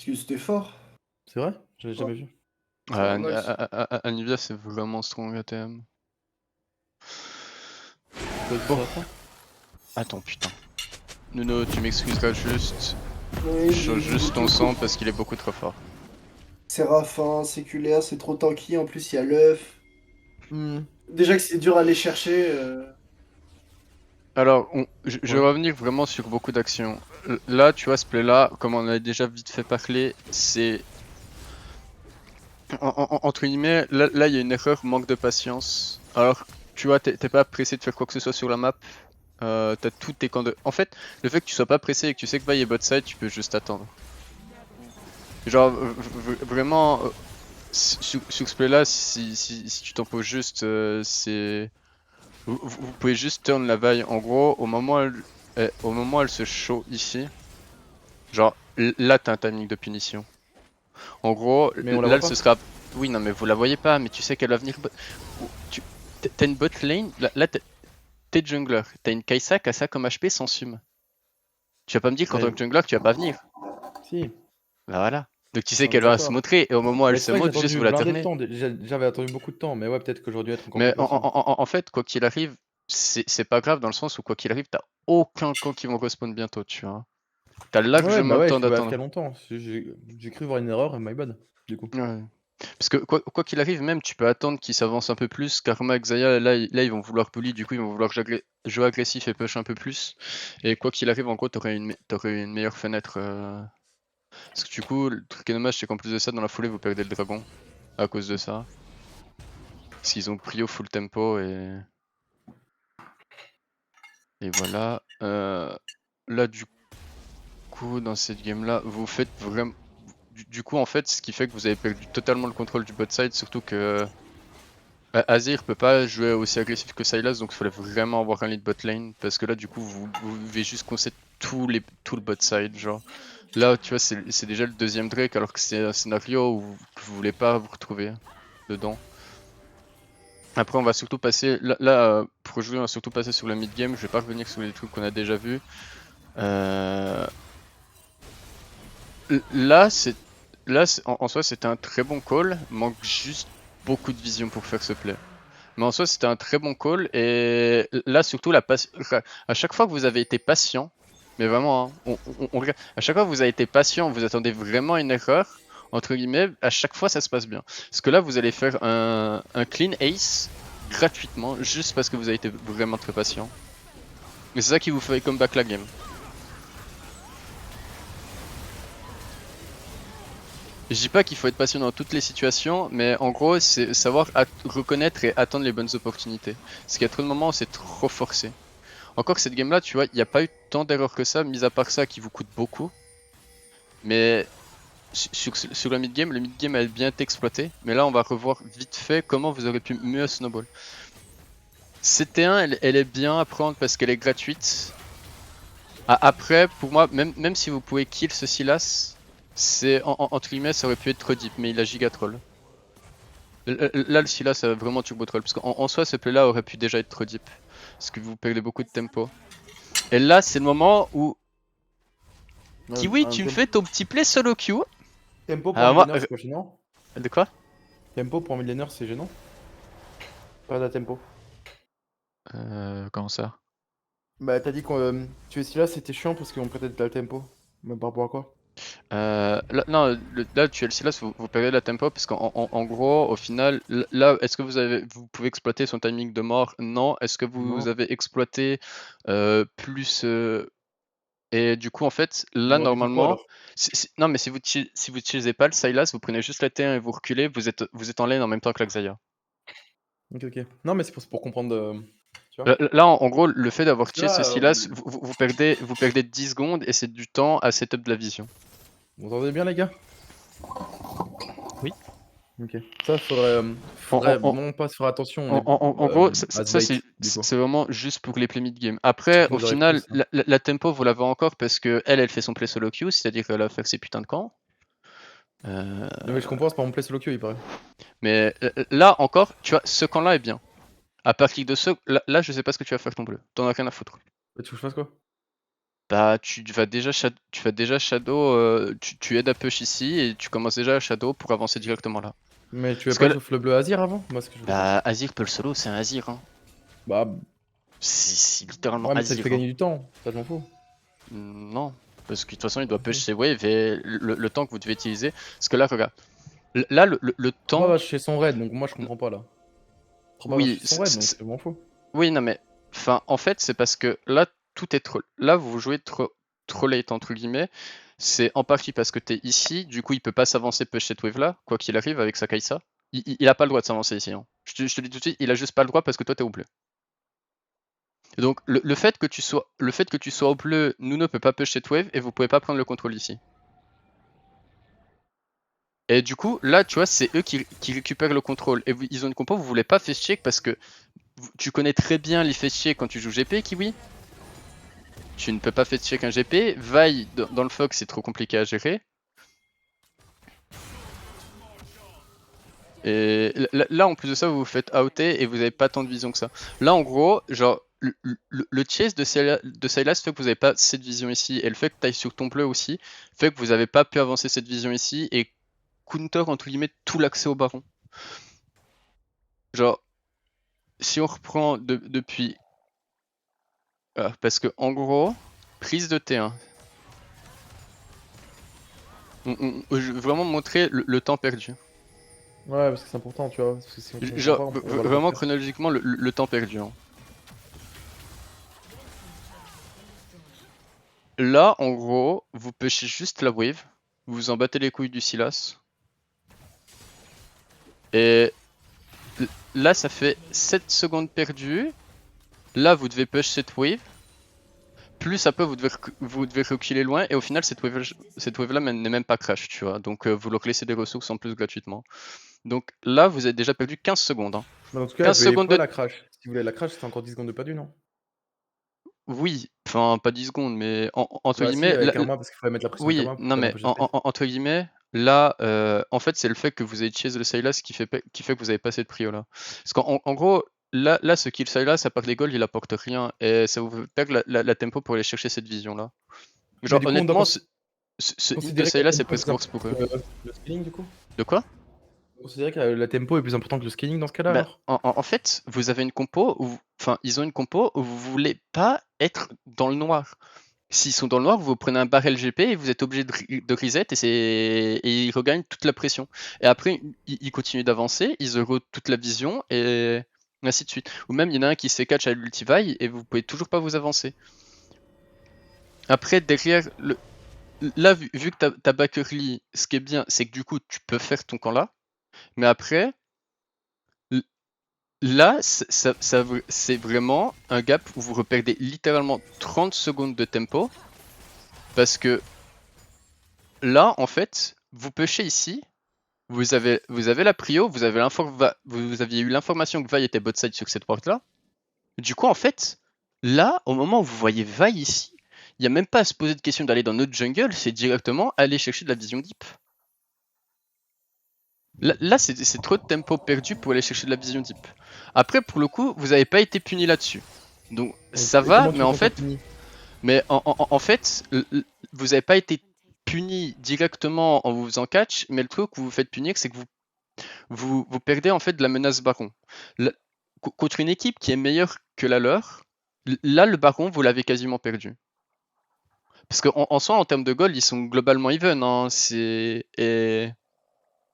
Q c'était fort. C'est vrai? J'avais Ouais, jamais vu. ça a l'air nice. Anivia c'est vraiment strong ATM. Quoi, c'est Bon, Séraphin? attends putain. Nuno, tu m'excuseras juste. Je Oui, change je juste ton te sang comprends. parce qu'il est beaucoup trop fort. Séraphin, séculaire, c'est trop tanky, en plus il y a l'œuf. Mmh. Déjà que c'est dur à aller chercher. Alors, je Ouais. vais revenir vraiment sur beaucoup d'actions. Là, tu vois, ce play-là, comme on a déjà vite fait parler, c'est... Entre guillemets, là, il y a une erreur, manque de patience. Alors, tu vois, t'es pas pressé de faire quoi que ce soit sur la map. T'as tous tes camps de... En fait, le fait que tu sois pas pressé et que tu sais que va y est bot side, tu peux juste attendre. Genre, vraiment, sur ce play-là, si tu t'en poses juste, c'est... Vous pouvez juste turn la vaille. En gros, au moment où elle se show ici, genre là t'as un timing de punition. En gros, Mais on la là voit elle se pas? sera. Oui, non, mais vous la voyez pas, mais tu sais qu'elle va venir. T'as une bot lane, là t'es jungler. T'as une Kai'Sa qui a ça comme HP sans sum. Tu vas pas me dire qu'en Mais tant que jungler tu vas pas venir. si, Bah voilà. Donc tu sais on est qu'elle va se d'accord. montrer et au moment où elle Mais c'est se vrai que j'ai montre, juste attendu vous la blindé de turnez. temps. J'avais attendu beaucoup de temps, mais ouais, peut-être que j'aurais dû être encore plus Mais patient. en fait, quoi qu'il arrive, c'est pas grave dans le sens où quoi qu'il arrive, t'as aucun camp qui vont respawn bientôt, tu vois. T'as Ouais, largement bah le ouais, je temps suis AFK d'attendre. longtemps. J'ai cru voir une erreur et my bad, du coup. Ouais. Parce que quoi qu'il arrive, même tu peux attendre qu'ils s'avancent un peu plus. Karma, Xayah, là ils vont vouloir bully, du coup ils vont vouloir jouer agressif et push un peu plus. Et quoi qu'il arrive, en gros, t'aurais une meilleure fenêtre. Parce que du coup, le truc qui est dommage, c'est qu'en plus de ça, dans la foulée, vous perdez le dragon. À cause de ça. Parce qu'ils ont pris au full tempo et voilà. Là, du coup, dans cette game là, vous faites vraiment. Du coup, en fait, ce qui fait que vous avez perdu totalement le contrôle du bot side, surtout que. Azir peut pas jouer aussi agressif que Sylas, donc il fallait vraiment avoir un lead bot lane, parce que là du coup vous devez juste concéder tout le bot side, genre. Là tu vois c'est déjà le deuxième Drake alors que c'est un scénario où vous voulez pas vous retrouver dedans. Après on va surtout passer, pour jouer on va surtout passer sur le mid game, je vais pas revenir sur les trucs qu'on a déjà vus. Là en soi c'était un très bon call, manque juste beaucoup de vision pour faire ce play. Mais en soi, c'était un très bon call. Et là, surtout, à chaque fois que vous avez été patient, mais vraiment, hein, à chaque fois que vous avez été patient, vous attendez vraiment une erreur, entre guillemets, à chaque fois, ça se passe bien. Parce que là, vous allez faire un clean ace gratuitement, juste parce que vous avez été vraiment très patient. Mais c'est ça qui vous fait comeback la game. Je dis pas qu'il faut être patient dans toutes les situations, mais en gros, c'est savoir reconnaître et attendre les bonnes opportunités. Parce qu'il y a trop de moments où c'est trop forcé. Encore que cette game là, tu vois, il n'y a pas eu tant d'erreurs que ça, mis à part ça qui vous coûte beaucoup. Mais sur le mid game a bien été exploité. Mais là, on va revoir vite fait comment vous aurez pu mieux snowball. CT1, elle est bien à prendre parce qu'elle est gratuite. Après, pour moi, même si vous pouvez kill ce Silas, c'est entre guillemets, ça aurait pu être trop deep, mais il a giga troll. Là, le Silas a vraiment turbo troll. Parce qu'en soi, ce play là aurait pu déjà être trop deep. Parce que vous perdez beaucoup de tempo. Et là, c'est le moment où Kiwi, Un tu me fais ton petit play solo queue. tempo pour un Alors mid moi, laner, c'est pas gênant? de quoi? Tempo pour un mid laner, c'est gênant? Pas de tempo. Comment ça? Bah, t'as dit que tuer Sylas c'était chiant parce qu'on prêtait de la tempo. Mais par rapport à quoi? Là, non, là, tu es le Silas, vous perdez la tempo parce qu'en gros, au final, là, est-ce que vous pouvez exploiter son timing de mort? Non. Est-ce que vous Non. avez exploité plus et du coup, en fait, On là, aurait pu faire quoi normalement, alors? non, mais si vous utilisez pas le Sylas, vous prenez juste la T1 et vous reculez, vous êtes en lane en même temps que la Xayah. Ok, ok. Non, mais c'est pour comprendre. Tu vois? Là, en gros, le fait d'avoir Parce que tué ce là, Silas, vous perdez 10 secondes et c'est du temps à setup de la vision. vous entendez bien, les gars? Oui. Ok. Ça, faudrait vraiment pas se faire attention. On est En gros, as ça late, c'est du coup. vraiment juste pour les play mid-game. Ce Après, qui au nous arrive final, tous, hein. la tempo, vous l'avez encore parce que elle fait son play solo queue, c'est-à-dire qu'elle va faire ses putains de camps. Non, mais je comprends, c'est pas mon play solo queue, il paraît. Mais là encore, tu vois, ce camp-là est bien. À partir de ce, là, je sais pas ce que tu vas faire ton bleu. T'en as rien à foutre. Tu veux que je fasse quoi? Bah, tu vas déjà Shadow, tu aides à push ici et tu commences déjà à Shadow pour avancer directement là. Mais tu veux Parce que pas là, sauf le bleu Azir avant? Moi, ce que je voulais faire. bah, Azir peut le solo, c'est un Azir, hein. Bah, C'est littéralement ouais, mais ça te Azir, fait hein. gagner du temps. Ça, je m'en fous. Non, parce que de toute façon, il doit push Ok. ses waves et le temps que vous devez utiliser. Parce que là, regarde, là, le 3 temps, va chez son raid, donc moi, je comprends pas là. 3 va oui, chez son raid, donc je m'en fous. oui, non, mais, enfin, en fait, c'est parce que là, tout est trop, là, vous jouez trop late, entre guillemets. C'est en partie parce que t'es ici, du coup, il peut pas s'avancer push cette wave là, quoi qu'il arrive avec sa Kai'Sa. Il a pas le droit de s'avancer ici, hein. Je te dis tout de suite, il a juste pas le droit parce que toi, t'es au bleu. Et donc, le fait que tu sois au bleu, Nuno peut pas push cette wave et vous pouvez pas prendre le contrôle ici. Et du coup, là, tu vois, c'est eux qui récupèrent le contrôle. Et ils ont une compo, vous voulez pas face check parce que tu connais très bien les face check quand tu joues GP, Kiwi. Tu ne peux pas face check un GP. Vi dans le Fox, c'est trop compliqué à gérer. Et là, en plus de ça, vous vous faites outer et vous avez pas tant de vision que ça. Là, en gros, genre, le chase de Sylas fait que vous avez pas cette vision ici. Et le fait que tu ailles sur ton bleu aussi fait que vous avez pas pu avancer cette vision ici et counter, entre guillemets, tout l'accès au baron. Genre, si on reprend depuis. Parce que en gros, prise de T1. Je veux vraiment montrer le temps perdu. Ouais, parce que c'est important, tu vois. Parce que si on comprend Genre, pas, on va le vraiment refaire. chronologiquement, le temps perdu, hein. Là, en gros, vous pêchez juste la wave. Vous vous en battez les couilles du Silas. Et là, ça fait 7 secondes perdues. Là, vous devez push cette wave. Plus après, vous devez reculer loin. Et au final, cette wave-là n'est même pas crash, tu vois. Donc, vous leur laissez des ressources en plus gratuitement. Donc là, vous avez déjà perdu 15 secondes, hein. Mais dans ce cas, 15 elle secondes pouvait de... la crash. Si vous voulez la crash, c'est encore 10 secondes de perdu, non? Oui, enfin, pas 10 secondes, mais entre Bah si, guillemets... avec Karma, parce qu'il fallait mettre la pression de Oui, Karma pour non qu'elle mais empêche de space. entre guillemets, là, en fait, c'est le fait que vous avez chase le Sylas qui fait que vous avez pas cette prio là. Parce qu'en gros, là, ce kill Sylas, à part les golds, il apporte rien et ça vous perd la tempo pour aller chercher cette vision là. Mais Genre, du coup, on doit honnêtement, ce hit de considérer que la Sylas, c'est tempo est presque plus worse importante pour eux. que le scaling, du coup? De quoi? On considérer que la tempo est plus important que le scaling dans ce cas-là, Ben, alors? en fait, vous avez une compo où, enfin, ils ont une compo où vous voulez pas être dans le noir. S'ils sont dans le noir, vous prenez un barrel GP et vous êtes obligé de reset et ils regagnent toute la pression. Et après, ils continuent d'avancer, ils auront toute la vision et ainsi de suite. Ou même, il y en a un qui se catch à l'ultivaille et vous pouvez toujours pas vous avancer. Après, derrière, là, vu que t'as back early, ce qui est bien, c'est que du coup, tu peux faire ton camp là. Mais après, là, c'est vraiment un gap où vous reperdez littéralement 30 secondes de tempo. Parce que là, en fait, vous pushez ici, vous avez la prio, vous aviez eu l'information que Vi était bot side sur cette porte-là. Du coup, en fait, là, au moment où vous voyez Vi ici, il n'y a même pas à se poser de question d'aller dans notre jungle, c'est directement aller chercher de la vision deep. Là, c'est trop de tempo perdu pour aller chercher de la vision deep. Après, pour le coup, vous n'avez pas été puni là-dessus. Donc, ça Et va, comment tu mais veux en qu'on soit fait, puni? en fait, vous n'avez pas été puni directement en vous faisant catch, mais le truc que vous vous faites punir, c'est que vous perdez en fait de la menace baron. Contre une équipe qui est meilleure que la leur, là le baron, vous l'avez quasiment perdu. Parce qu'en soi, en termes de gold, ils sont globalement even, hein.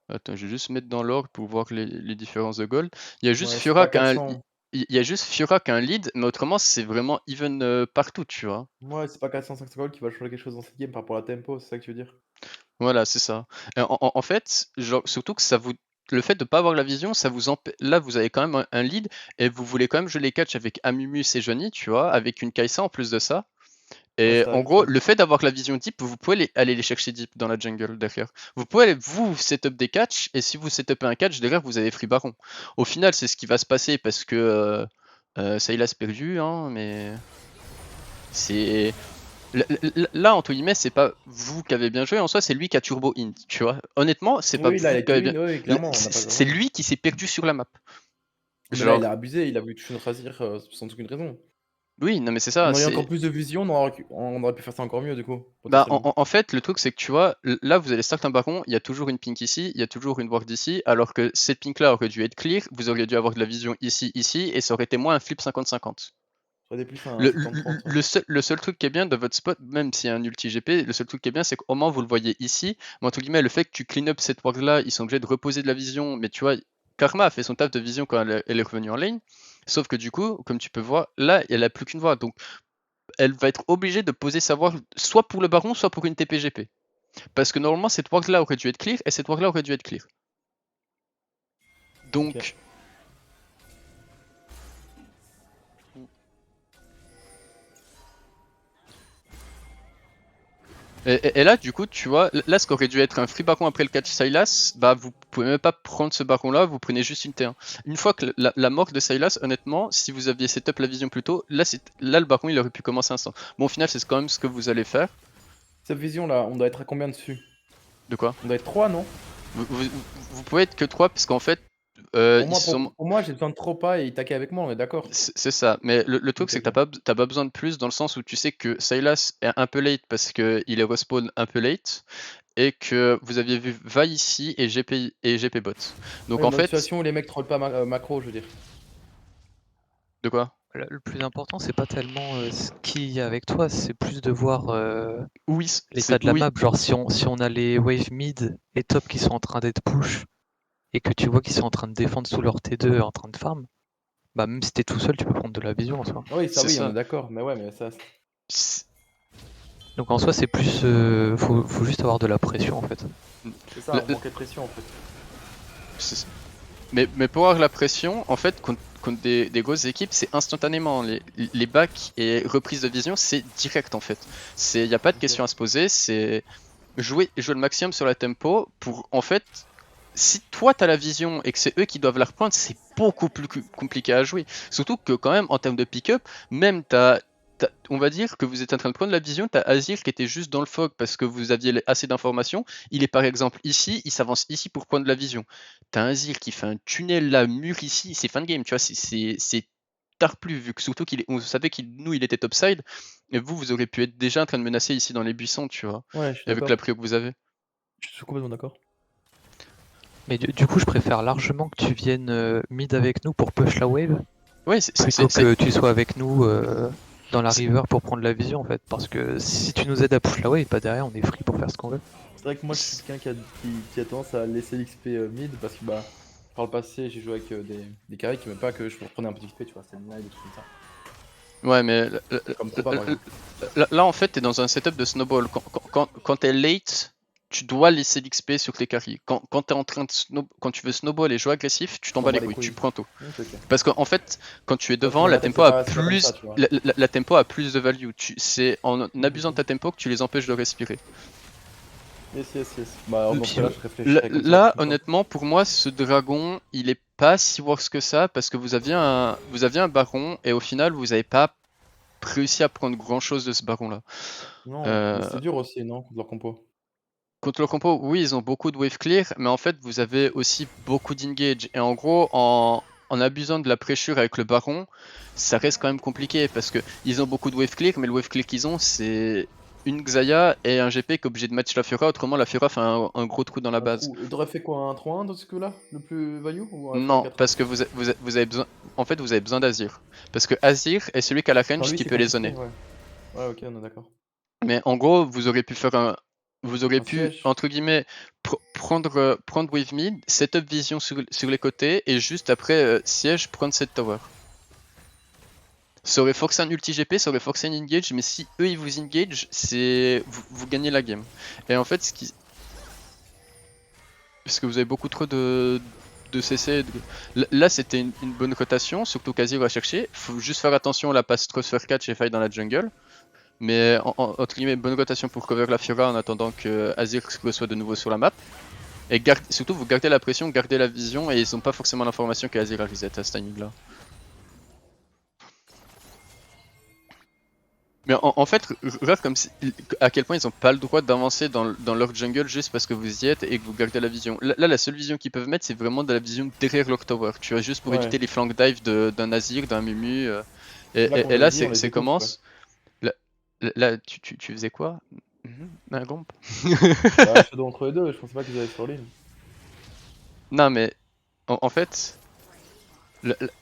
Attends, je vais juste mettre dans l'ordre pour voir les différences de gold. Il y a juste Ouais, c'est Fiora pas qui a un... 400. Il y a juste Fiora qui a un lead, mais autrement, c'est vraiment even partout, tu vois. Ouais, c'est pas 400-500 gold qui va changer quelque chose dans cette game par rapport à la tempo, c'est ça que tu veux dire? Voilà, c'est ça. Et en fait, genre, surtout que ça vous. Le fait de ne pas avoir la vision, ça vous là vous avez quand même un lead et vous voulez quand même jouer les catchs avec Amumus et Johnny, tu vois, avec une Kai'Sa en plus de ça. Ouais, Et ça en ajoute, gros, ouais. le fait d'avoir la vision deep, vous pouvez aller les chercher deep dans la jungle derrière. Vous pouvez aller vous setup des catchs et si vous setupez un catch, derrière vous avez free baron. Au final, c'est ce qui va se passer parce que Sylas perdu, hein, mais c'est. Là, entre guillemets, c'est pas vous qui avez bien joué, en soi, c'est lui qui a turbo int, tu vois. Honnêtement, c'est pas Oui, là, vous il a qui été avez bien. win, oui, clairement, on n'a pas C'est vraiment. lui qui s'est perdu sur la map. Mais là, il Genre, a abusé, il a voulu toucher notre Azir sans aucune raison. Oui, non mais c'est On ça, aurait c'est... encore plus de vision, on aurait pu faire ça encore mieux du coup, Bah, potentiellement. en fait, le truc, c'est que tu vois, là, vous allez start un baron, il y a toujours une pink ici, il y a toujours une ward ici, alors que cette pink-là aurait dû être clear, vous auriez dû avoir de la vision ici, ici, et ça aurait été moins un flip 50-50. Ça aurait été plus un Le, 70-30. Ouais. le seul truc qui est bien de votre spot, même s'il y a un ulti GP, le seul truc qui est bien, c'est qu'au moins vous le voyez ici, mais entre guillemets, le fait que tu clean up cette ward-là, ils sont obligés de reposer de la vision, mais tu vois, Karma a fait son taf de vision quand elle est revenue en lane, sauf que du coup, comme tu peux voir, là, elle a plus qu'une voix, donc elle va être obligée de poser sa ward soit pour le baron, soit pour une TPGP. Parce que normalement, cette ward là aurait dû être clear et cette ward là aurait dû être clear. Donc. Ok. Et là, du coup, tu vois, là, ce qu'aurait dû être un free baron après le catch Sylas, bah, vous pouvez même pas prendre ce baron là, vous prenez juste une T1. Une fois que la mort de Sylas, honnêtement, si vous aviez setup la vision plus tôt, là, le baron il aurait pu commencer instant. Bon, au final, c'est quand même ce que vous allez faire. Cette vision là, on doit être à combien dessus? De quoi? On doit être 3, non? Vous pouvez être que 3 parce qu'en fait, ils sont. Pour moi j'ai besoin de trop pas et il taquait avec moi, on est d'accord. C'est ça, mais le truc Ok, c'est que ok. t'as pas besoin de plus dans le sens où tu sais que Sylas est un peu late parce qu'il est respawn un peu late et que vous aviez vu Va ici et GP bot. Donc Oui, en dans une fait, situation où les mecs trollent pas macro, je veux dire. de quoi? Le plus important, c'est pas tellement ce qu'il y a avec toi, c'est plus de voir Oui, l'état de la oui, map. Genre, si on a les wave mid et top qui sont en train d'être push et que tu vois qu'ils sont en train de défendre sous leur T2 en train de farm, bah même si t'es tout seul, tu peux prendre de la vision en soi. Oui, ça c'est oui, on ça. est d'accord, mais ouais, mais ça. C'est- Donc en soi, c'est plus. Faut juste avoir de la pression en fait. C'est ça, le- on manquait de pression en fait. c'est- mais pour avoir la pression, en fait, contre des grosses équipes, c'est instantanément. Les backs et reprises de vision, c'est direct en fait. Il n'y a pas de Ok. question à se poser, c'est jouer le maximum sur la tempo pour en fait. Si toi t'as la vision et que c'est eux qui doivent la reprendre, c'est beaucoup plus compliqué à jouer. Surtout que quand même en termes de pick-up, même on va dire que vous êtes en train de prendre la vision, t'as Azir qui était juste dans le fog parce que vous aviez assez d'informations. Il est par exemple ici, il s'avance ici pour prendre la vision. T'as un Azir qui fait un tunnel là, mur ici, c'est fin de game, tu vois, c'est tard plus vu que surtout on savait qu'il nous il était topside et vous auriez pu être déjà en train de menacer ici dans les buissons, tu vois, Ouais, je suis avec d'accord. la prio que vous avez. Je suis complètement d'accord. Mais du coup, je préfère largement que tu viennes mid avec nous pour push la wave Ouais, plutôt que tu sois avec nous dans la river pour prendre la vision en fait. Parce que si tu nous aides à push la wave, pas derrière, on est free pour faire ce qu'on veut. C'est vrai que moi je suis quelqu'un qui a tendance à laisser l'XP mid parce que bah par le passé j'ai joué avec des carries qui m'aiment pas que je prenais un peu d'XP, tu vois, c'est une des trucs comme ça. Ouais, mais Comme trop pas par exemple. là, en fait, t'es dans un setup de snowball. Quand t'es late, tu dois laisser l'XP sur tes carries. Quand t'es en train de quand tu veux snowball et jouer agressif, tu t'en bats les couilles, tu prends tout. Ok. Parce qu'en fait, quand tu es Ouais, parce devant, que la ma tête, tempo c'est a pas comme plus, ça, tu vois. la tempo a plus de value. C'est en abusant de ta tempo que tu les empêches de respirer. Yes. Bah dans Puis, ce cas-là je réfléchirais comme ça. Là, comme ça. honnêtement, pour moi, ce dragon, il est pas si worse que ça parce que vous aviez un baron et au final, vous avez pas réussi à prendre grand chose de ce baron là. Non, Euh, mais c'est dur aussi, non, contre leur compo. Contre le compo, oui, ils ont beaucoup de wave clear, mais en fait, vous avez aussi beaucoup d'engage. Et en gros, en abusant de la pressure avec le baron, ça reste quand même compliqué parce que ils ont beaucoup de wave clear, mais le wave clear qu'ils ont, c'est une Xayah et un GP qui est obligé de match la Fiora, autrement la Fiora fait un gros trou dans la base. T'aurais fait quoi, un 3-1 dans ce coup-là, le plus value ou un Non, 4-1? parce que vous avez besoin. En fait, vous avez besoin d'Azir. Parce que Azir est celui qui a la range Enfin, lui, qui c'est peut les compliqué, zoner. ouais. Ouais, ok, on est d'accord. Mais en gros, vous auriez pu faire un. Vous auriez Un pu, siège. entre guillemets, prendre wave mid, setup vision sur les côtés, et juste après siège, prendre cette tower. Ça aurait forcé un ulti GP, ça aurait forcé un engage, mais si eux ils vous engage, vous gagnez la game. Et en fait, parce que vous avez beaucoup trop de CC. Là, c'était une bonne rotation, surtout qu'Azir va chercher. Faut juste faire attention, la passe trop sur catch et faille dans la jungle. Mais entre guillemets, bonne rotation pour cover la Fiora en attendant que Azir soit de nouveau sur la map. Et surtout, vous gardez la pression, gardez la vision, et ils ont pas forcément l'information qu'Azir a reset à ce timing là. Mais en fait, regarde comme à quel point ils ont pas le droit d'avancer dans leur jungle juste parce que vous y êtes et que vous gardez la vision. Là, la seule vision qu'ils peuvent mettre, c'est vraiment de la vision derrière leur tower. Tu vois, juste pour Ouais. éviter les flank dive d'un Azir, d'un Mumu. Là, comme Et je là, le dis, on les c'est étouffe, ouais. commence. Là, tu faisais quoi? Un gomp? Bah, Shadow entre les deux, je pensais pas qu'ils allaient sur ligne. Non, mais en fait,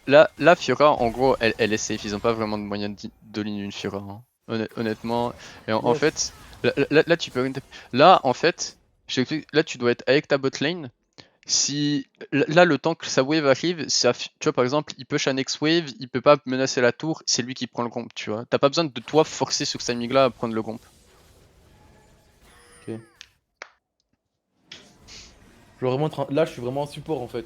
là, Fiora, en gros, elle est safe. Ils ont pas vraiment de moyen de ligne une Fiora, hein. Honnêtement. Et en Yes. fait, là, tu peux. Là, en fait, là, tu dois être avec ta bot lane. Si là, le temps que sa wave arrive, tu vois, par exemple, il push un next wave, il peut pas menacer la tour, c'est lui qui prend le gomp, tu vois. T'as pas besoin de toi forcer sur ce timing-là à prendre le gomp. Ok. Là, je suis vraiment en support en fait.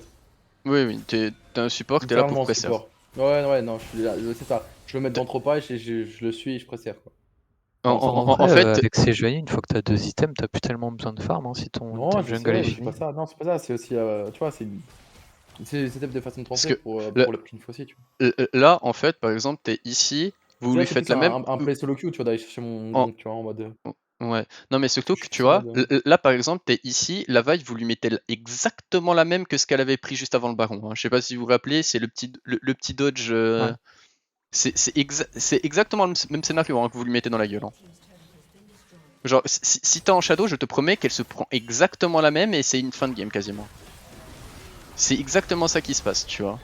Oui, oui, t'es un support, t'es là pour Littéralement en presser. support. Ouais, non, je suis là, c'est ça. Je le mets dans trop pas et je le suis et je préserve quoi. En, Dans le en- sens en- en Après, fait, avec ces joignées, une fois que t'as 2 items, t'as plus tellement besoin de farm hein, si ton non, item je jungle est sais, je dis pas fini. ça. Non, c'est pas ça. C'est aussi, tu vois, c'est step de façon de parce penser que pour le clean aussi, tu vois. là, en fait, par exemple, t'es ici, vous C'est là, lui c'est faites plus la même. un play solo queue, tu vois, d'aller chercher mon en- gong, tu vois, en mode. Ouais. Non, mais surtout Je que suis tu plus en vois, mode. là, par exemple, t'es ici, la vague, vous lui mettez exactement la même que ce qu'elle avait pris juste avant le baron, hein. Je sais pas si vous vous rappelez, c'est le petit dodge. Ouais. C'est exactement le même scénario, hein, que vous lui mettez dans la gueule, hein. Genre, si t'es en shadow, je te promets qu'elle se prend exactement la même et c'est une fin de game quasiment. C'est exactement ça qui se passe, tu vois.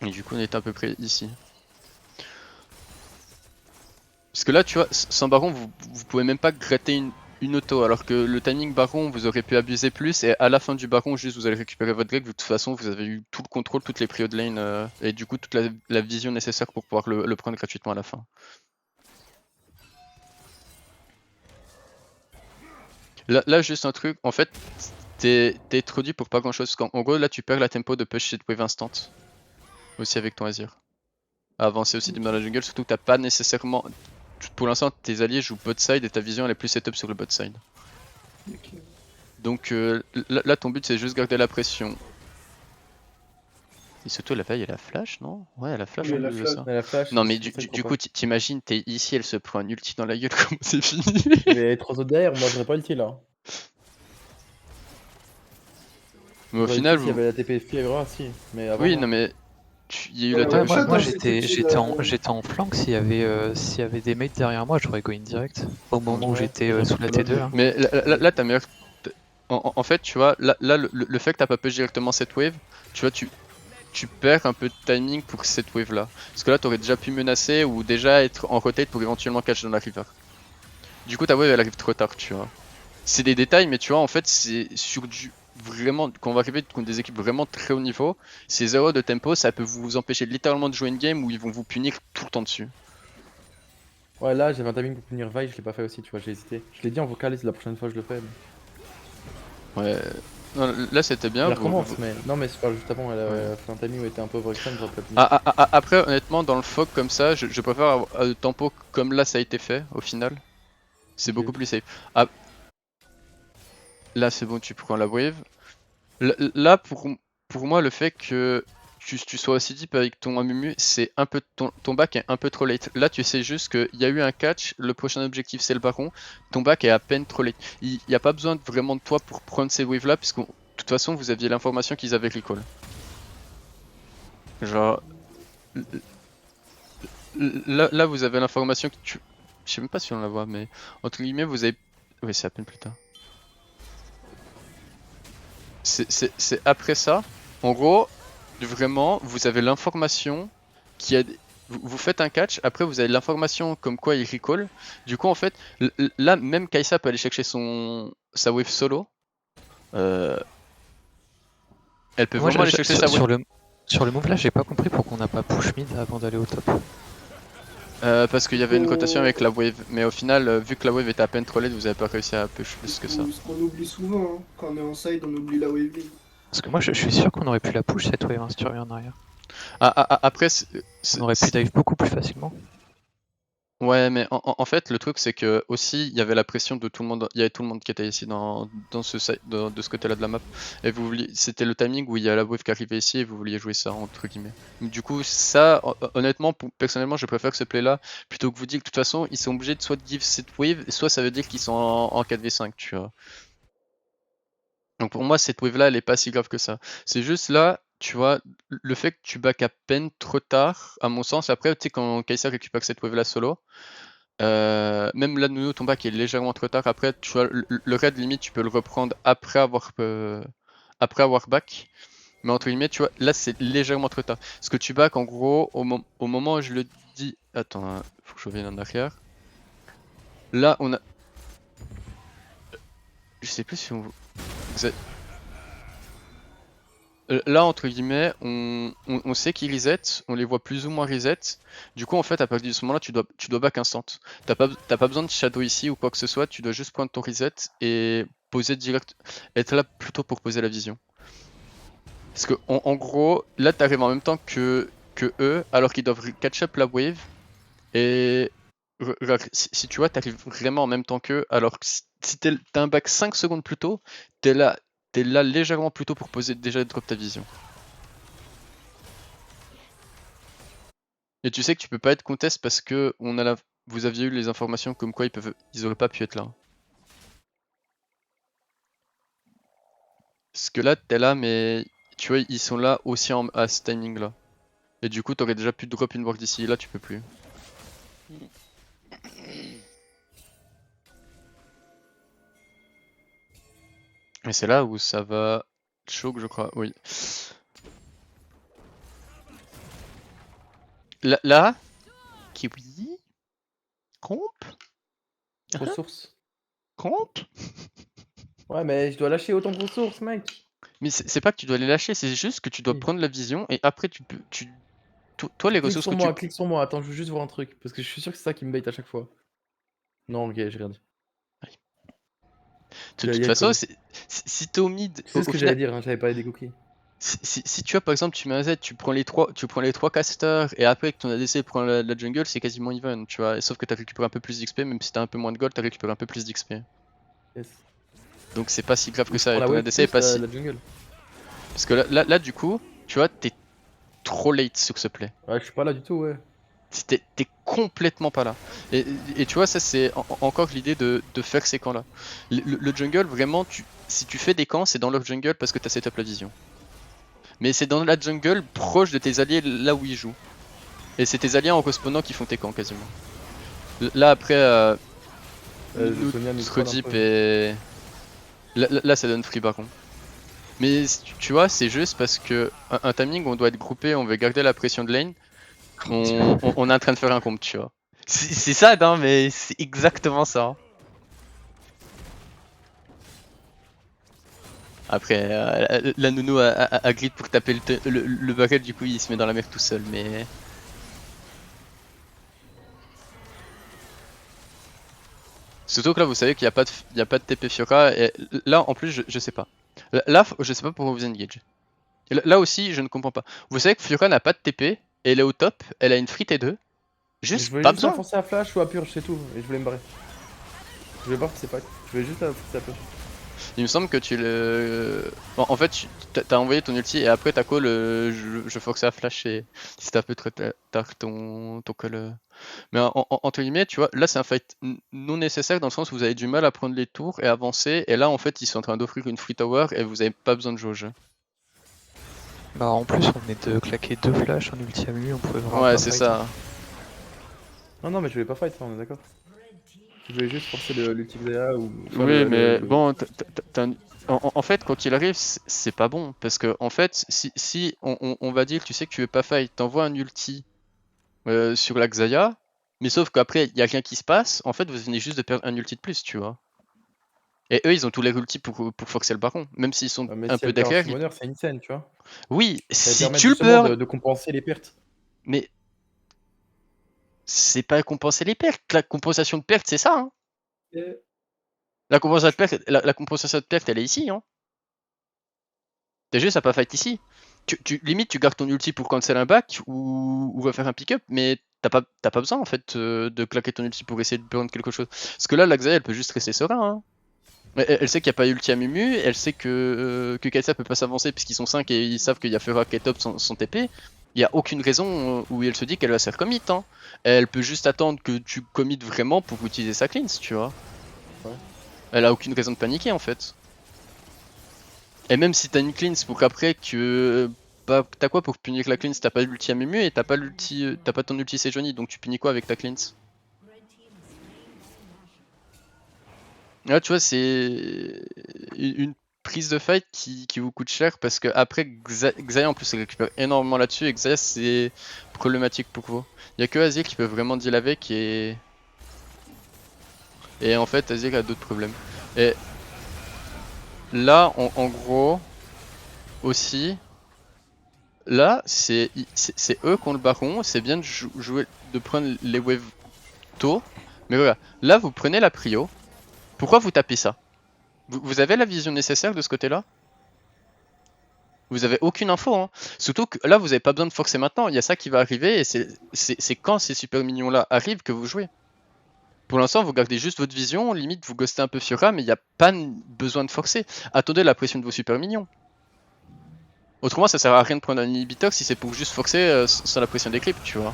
Et du coup, on est à peu près ici. Parce que là, tu vois, sans baron, vous pouvez même pas gratter une auto, alors que le timing baron, vous aurez pu abuser plus, et à la fin du baron, juste vous allez récupérer votre grec, de toute façon, vous avez eu tout le contrôle, toutes les prio de lane, et du coup, toute la vision nécessaire pour pouvoir le prendre gratuitement à la fin. Là, juste un truc, en fait, t'es introduit pour pas grand chose. En gros, là, tu perds la tempo de push cette wave instant. Aussi avec ton Azir. À avancer aussi dans la jungle, surtout que t'as pas nécessairement. Pour l'instant, tes alliés jouent bot side et ta vision elle est plus setup sur le bot side. Ok. Donc là, ton but c'est juste garder la pression. Et surtout, la veille, elle a flash, non? Ouais, elle a flash Oui, en elle a plus de flash. ça. Mais la flash, Non, mais c'est pour ça que je du crois coup, pas. t'imagines, t'es ici, elle se prend un ulti dans la gueule, comment c'est fini? Il y avait 3 autres derrière, moi j'aurais pas ulti là. Mais au J'aurais final, ulti s'il y avait la TP fièvre, si. Mais avant, oui, non. non, mais il y a eu Ouais, la ouais, Ouais, TP moi, Shadow, moi Shadow. c'est tout chill. j'étais en flank s'il y avait des mates derrière moi, j'aurais go in direct. Au moment où Ouais, j'étais j'aurais sous pu la follow T2 le là. Mais là, ta meilleure. En fait, tu vois, là le fait que t'as pas push directement cette wave, tu vois, tu perds un peu de timing pour cette wave là. Parce que là, t'aurais déjà pu menacer ou déjà être en rotate pour éventuellement catch dans la river. Du coup, ta wave elle arrive trop tard, tu vois. C'est des détails, mais tu vois, en fait, c'est sur du. Vraiment, quand on va arriver contre des équipes vraiment très haut niveau, ces erreurs de tempo, ça peut vous empêcher littéralement de jouer une game où ils vont vous punir tout le temps dessus. Ouais, là j'avais un timing pour punir Vi, je l'ai pas fait aussi, tu vois, j'ai hésité. Je l'ai dit en vocal, et c'est la prochaine fois je le fais. Ouais. Non, là, c'était bien. Elle recommence, mais. Non, mais c'est pas juste avant, elle Ouais. a fait un timing où elle était un peu overextend, j'aurais pu la punir. Après, honnêtement, dans le fog comme ça, je préfère avoir le tempo comme là ça a été fait au final. C'est Ok. beaucoup plus safe. Ah, là, c'est bon, tu prends la wave. Là, pour moi, le fait que tu sois aussi deep avec ton Amumu, c'est un peu ton back est un peu trop late. Là, tu sais juste qu'il y a eu un catch, le prochain objectif c'est le baron, ton back est à peine trop late. Il n'y a pas besoin vraiment de toi pour prendre ces waves là, puisque de toute façon, vous aviez l'information qu'ils avaient recall. Genre, là vous avez l'information que tu. Je sais même pas si on la voit, mais entre guillemets, vous avez. Oui, c'est à peine plus tard. C'est après ça. En gros, vraiment, vous avez l'information qui a. Vous faites un catch, après vous avez l'information comme quoi il recall. Du coup, en fait, là, même Kai'Sa peut aller chercher sa wave solo. Elle peut Moi, vraiment aller chercher sa wave. sur le move là, j'ai pas compris pourquoi on n'a pas push mid avant d'aller au top. Parce qu'il y avait une rotation avec la wave, mais au final, vu que la wave était à peine trollée, vous avez pas réussi à push plus que ça. Ce qu'on oublie souvent, hein. Quand on est en side, on oublie la wave. Parce que moi, je suis sûr qu'on aurait pu la push cette wave hein, si tu reviens en arrière. Après, On aurait pu dive beaucoup plus facilement. ouais, mais en fait, le truc c'est que aussi il y avait la pression de tout le monde, il y avait tout le monde qui était ici de ce côté-là de la map, et c'était le timing où il y a la wave qui arrivait ici et vous vouliez jouer ça entre guillemets. Du coup, ça, honnêtement, personnellement, je préfère ce play-là plutôt que vous dire que de toute façon ils sont obligés de soit de give cette wave, soit ça veut dire qu'ils sont en 4v5, tu vois. Donc pour moi, cette wave-là, elle est pas si grave que ça. C'est juste là, tu vois, le fait que tu back à peine trop tard, à mon sens, après, tu sais, quand Kai'Sa récupère cette wave là solo, même là, Nuno, ton back est légèrement trop tard. Après, tu vois, le raid limite, tu peux le reprendre après avoir back. Mais entre guillemets, tu vois, là, c'est légèrement trop tard. Parce que tu back, en gros, au moment où je le dis. Attends, hein, faut que je revienne en arrière. Là, on a. Je sais plus si on. Là, entre guillemets, on sait qu'ils reset, on les voit plus ou moins reset. Du coup, en fait, à partir de ce moment-là, tu dois back instant. T'as pas besoin de shadow ici ou quoi que ce soit, tu dois juste prendre ton reset et poser direct. Être là plutôt pour poser la vision. Parce que, en gros, là, t'arrives en même temps que eux, alors qu'ils doivent catch up la wave. Et si tu vois, t'arrives vraiment en même temps qu'eux, alors que si t'as un back 5 secondes plus tôt, t'es là légèrement plus tôt pour poser déjà drop ta vision. Et tu sais que tu peux pas être contest parce que vous aviez eu les informations comme quoi ils auraient pas pu être là. Parce que là, t'es là, mais tu vois, ils sont là aussi à ce timing là. Et du coup, t'aurais déjà pu drop une ward d'ici, là tu peux plus. Et c'est là où ça va choke, je crois, oui. Là, Kiwi, comp, Ressources. comp. Ouais, mais je dois lâcher autant de ressources, mec. Mais c'est pas que tu dois les lâcher, c'est juste que tu dois Oui. prendre la vision et après tu peux. Toi, les ressources que tu. Clique sur moi, attends, je veux juste voir un truc. Parce que je suis sûr que c'est ça qui me bait à chaque fois. Non, ok, j'ai rien dit. De toute façon, si t'es au mid, C'est ce au que final, j'allais dire, hein, j'avais pas les cookies. si tu vois par exemple tu mets un Z, tu prends les trois casters et après que ton ADC prend la jungle, c'est quasiment even, tu vois. Et sauf que t'as récupéré un peu plus d'XP, même si t'as un peu moins de gold, t'as récupéré un peu plus d'XP. Yes. Donc c'est pas si grave que Ou je ça. prends Et la ton wave ADC est plus pas si. la jungle. Parce que là du coup, tu vois, t'es trop late sur ce play. Ouais, je suis pas là du tout, ouais. T'es complètement pas là. Et tu vois, ça c'est encore l'idée de faire ces camps là. Le jungle, vraiment, si tu fais des camps, c'est dans leur jungle parce que t'as setup la vision. Mais c'est dans la jungle proche de tes alliés là où ils jouent. Et c'est tes alliés en respawnant qui font tes camps quasiment. Là après, Sonia nous troll un Scrodip peu. et. Là ça donne free baron. Mais tu vois, c'est juste parce que un timing où on doit être groupé, on veut garder la pression de lane, on est en train de faire un comp, tu vois. C'est ça, non, mais c'est exactement ça. Après, la Nounou a grid pour taper le barrel, du coup il se met dans la mer tout seul, mais. Surtout que là, vous savez qu'il n'y a pas de TP Fiora, et là en plus, je sais pas. Là, je sais pas pourquoi vous engage. Là aussi, je ne comprends pas. Vous savez que Fiora n'a pas de TP, et elle est au top, elle a une free T2. Je Juste voulais pas juste la besoin. forcer à flash ou à purge, c'est tout. Et je voulais me barrer. Je voulais voir que c'est pas. Je voulais juste la forcer à purge. Il me semble que tu le. En fait, t'as envoyé ton ulti et après t'as call je forçais à flash et c'était un peu trop tard ton call. Mais entre guillemets, tu vois, là c'est un fight non nécessaire dans le sens où vous avez du mal à prendre les tours et avancer. Et là en fait, ils sont en train d'offrir une free tower et vous avez pas besoin de jauge. Bah en plus on venait de claquer 2 flashs en ulti à lui, on pouvait vraiment Ouais, pas c'est fight, hein. ça. Non, non, mais je voulais pas fight, ça, on est d'accord. Je voulais juste forcer l'ulti Xayah ou. Enfin, Oui, mais bon, en fait, quoi qu'il arrive, c'est pas bon. Parce que, en fait, si on va dire, tu sais que tu veux pas fight, t'envoies un ulti sur la Xayah, mais sauf qu'après, il y a rien qui se passe, en fait, vous venez juste de perdre un ulti de plus, tu vois. Et eux, ils ont tous les ultis pour forcer le baron, même s'ils sont mais un si peu elle perd un derrière. summoner, c'est insane, tu vois. Oui, Ça va si permettre tu le justement burn, de compenser les pertes. mais c'est pas compenser les pertes. La compensation de perte, c'est ça, hein. La compensation de perte, elle est ici, hein. T'es juste à pas fight ici. Limite, tu gardes ton ulti pour cancel un back ou va faire un pick-up, mais t'as pas besoin en fait de claquer ton ulti pour essayer de burn quelque chose. Parce que là, la Xayah, elle peut juste rester serein, hein. Elle sait qu'il n'y a pas ulti à Mumu, elle sait que Kai'Sa peut pas s'avancer puisqu'ils sont 5 et ils savent qu'il y a Fiora qui est top son TP. Il n'y a aucune raison où elle se dit qu'elle va se faire commit, hein. Elle peut juste attendre que tu commit vraiment pour utiliser sa cleanse, tu vois. Ouais. Elle a aucune raison de paniquer en fait. Et même si t'as une cleanse pour qu'après que bah t'as quoi pour punir la cleanse? T'as pas l'ulti à Mumu et t'as pas ton ulti Sejuani, donc tu punis quoi avec ta cleanse? Là tu vois c'est une prise de fight qui vous coûte cher parce que après Xayah en plus elle récupère énormément là-dessus et Xayah c'est problématique pour vous. Il y a que Azir qui peut vraiment deal avec et en fait Azir a d'autres problèmes. Et là en gros aussi là c'est eux qui ont le baron, c'est bien de jouer de prendre les waves tôt, mais voilà, là vous prenez la prio. Pourquoi vous tapez ça? Vous avez la vision nécessaire de ce côté-là? Vous avez aucune info, hein. Surtout que là, vous avez pas besoin de forcer maintenant. Il y a ça qui va arriver et c'est quand ces super mignons-là arrivent que vous jouez. Pour l'instant, vous gardez juste votre vision, limite vous ghostez un peu Fiora, mais il n'y a pas besoin de forcer. Attendez la pression de vos super mignons. Autrement, ça sert à rien de prendre un inhibiteur si c'est pour juste forcer sans la pression des creeps, tu vois.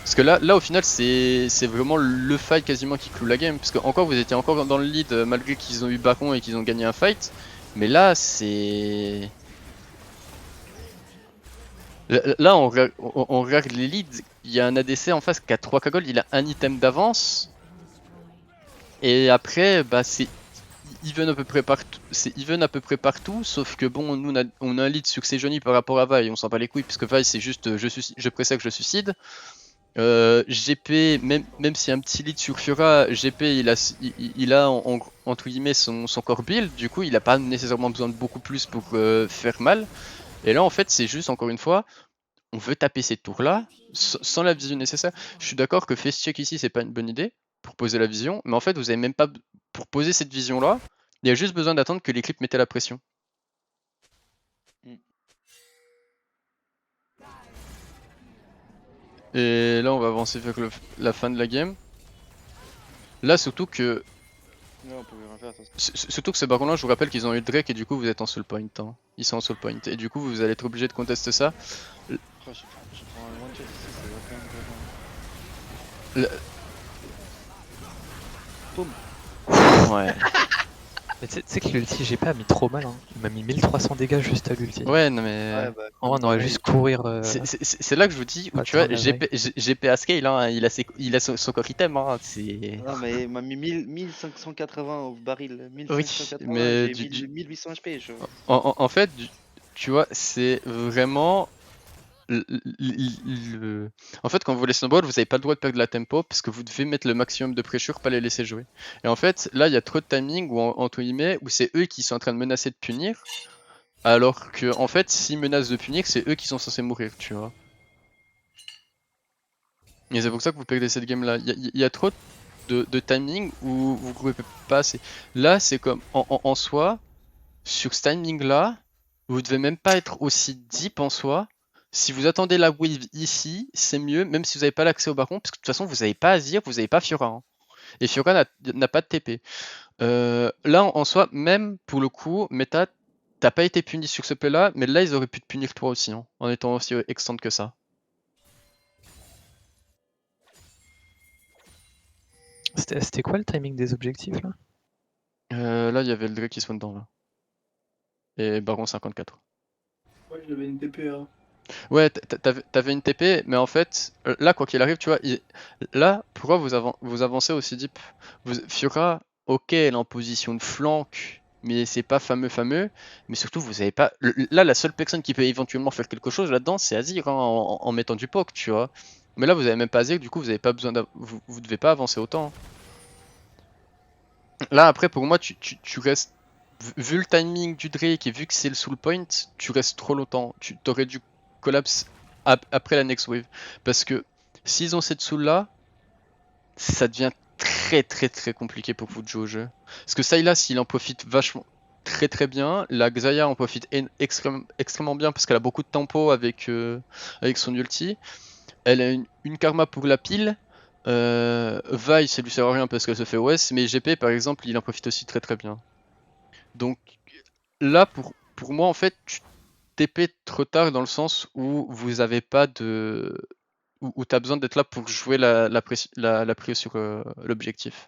Parce que là au final, c'est vraiment le fight quasiment qui cloue la game. Parce que encore, vous étiez encore dans le lead malgré qu'ils ont eu Baron et qu'ils ont gagné un fight. Mais là, c'est... Là, on regarde les leads. Il y a un ADC en face qui a 3 cagoles, il a un item d'avance. Et après, bah, c'est even à peu près partout. C'est even à peu près partout, sauf que bon, nous on a un lead sur Sejuani par rapport à Vi. On s'en bat les couilles, puisque Vi c'est juste je précède que je suicide. GP, même s'il y a un petit lead sur Fiora, GP il a entre guillemets son core build, du coup il a pas nécessairement besoin de beaucoup plus pour faire mal. Et là en fait c'est juste encore une fois, on veut taper ces tours là sans la vision nécessaire. Je suis d'accord que face check ici c'est pas une bonne idée pour poser la vision, mais en fait vous avez même pas, pour poser cette vision là, il y a juste besoin d'attendre que les clips mettent la pression. Et là on va avancer vers la fin de la game. Là surtout que surtout que ce baron là, je vous rappelle qu'ils ont eu Drake et du coup vous êtes en soul point, hein. Ils sont en soul point et du coup vous allez être obligé de contester ça. Ouais. Mais tu sais que l'ulti GP a mis trop mal, hein. Il m'a mis 1300 dégâts juste à l'ulti. Ouais, non mais. Ouais, bah, En vrai, on aurait juste courir. C'est là que je vous dis, où tu vois, GP à scale, hein, il a son core item. Hein, non, mais il m'a mis 1580 au baril. Oui, 1580, mais j'ai 1800 HP. En fait, tu vois, c'est vraiment. En fait, quand vous voulez snowball, vous n'avez pas le droit de perdre la tempo parce que vous devez mettre le maximum de pressure, pas les laisser jouer. Et en fait, là, il y a trop de timing où, entre guillemets, où c'est eux qui sont en train de menacer de punir, alors que, en fait, s'ils menacent de punir, c'est eux qui sont censés mourir, tu vois. Et c'est pour ça que vous perdez cette game là. Il y a trop de timing où vous ne pouvez pas assez. Là, c'est comme en soi, sur ce timing là, vous devez même pas être aussi deep en soi. Si vous attendez la wave ici, c'est mieux, même si vous n'avez pas l'accès au baron, parce que de toute façon, vous n'avez pas Azir, vous n'avez pas Fiora. Hein. Et Fiora n'a pas de TP. Là, en soi, même pour le coup, Meta, t'as pas été puni sur ce play là, mais là, ils auraient pu te punir toi aussi, hein, en étant aussi extend que ça. C'était quoi le timing des objectifs là? Là, il y avait le Drake qui spawn dedans là. Et Baron 54. Ouais, j'avais une TP, hein. Ouais, t'avais une TP, mais en fait, là, quoi qu'il arrive, tu vois, là, pourquoi vous avancez aussi deep? Fiora, ok, elle est en position de flank, mais c'est pas fameux, mais surtout, vous avez pas. Là, la seule personne qui peut éventuellement faire quelque chose là-dedans, c'est Azir, hein, en mettant du poke, tu vois. Mais là, vous avez même pas Azir, du coup, vous avez pas besoin vous devez pas avancer autant. Hein. Là, après, pour moi, tu restes. Vu le timing du Drake et vu que c'est le soul point, tu restes trop longtemps. Tu t'aurais dû collapse après la next wave. Parce que s'ils ont cette soul là, ça devient très compliqué pour vous de jouer au jeu. Parce que Sylas, s'il en profite vachement très bien, la Xayah en profite extrêmement bien parce qu'elle a beaucoup de tempo avec son ulti. Elle a une karma pour la pile. Vi, ça lui sert à rien parce qu'elle se fait OS, mais GP par exemple, il en profite aussi très bien. Donc là, pour moi, en fait, tu TP trop tard dans le sens où vous avez pas de. Où tu as besoin d'être là pour jouer la prio sur l'objectif.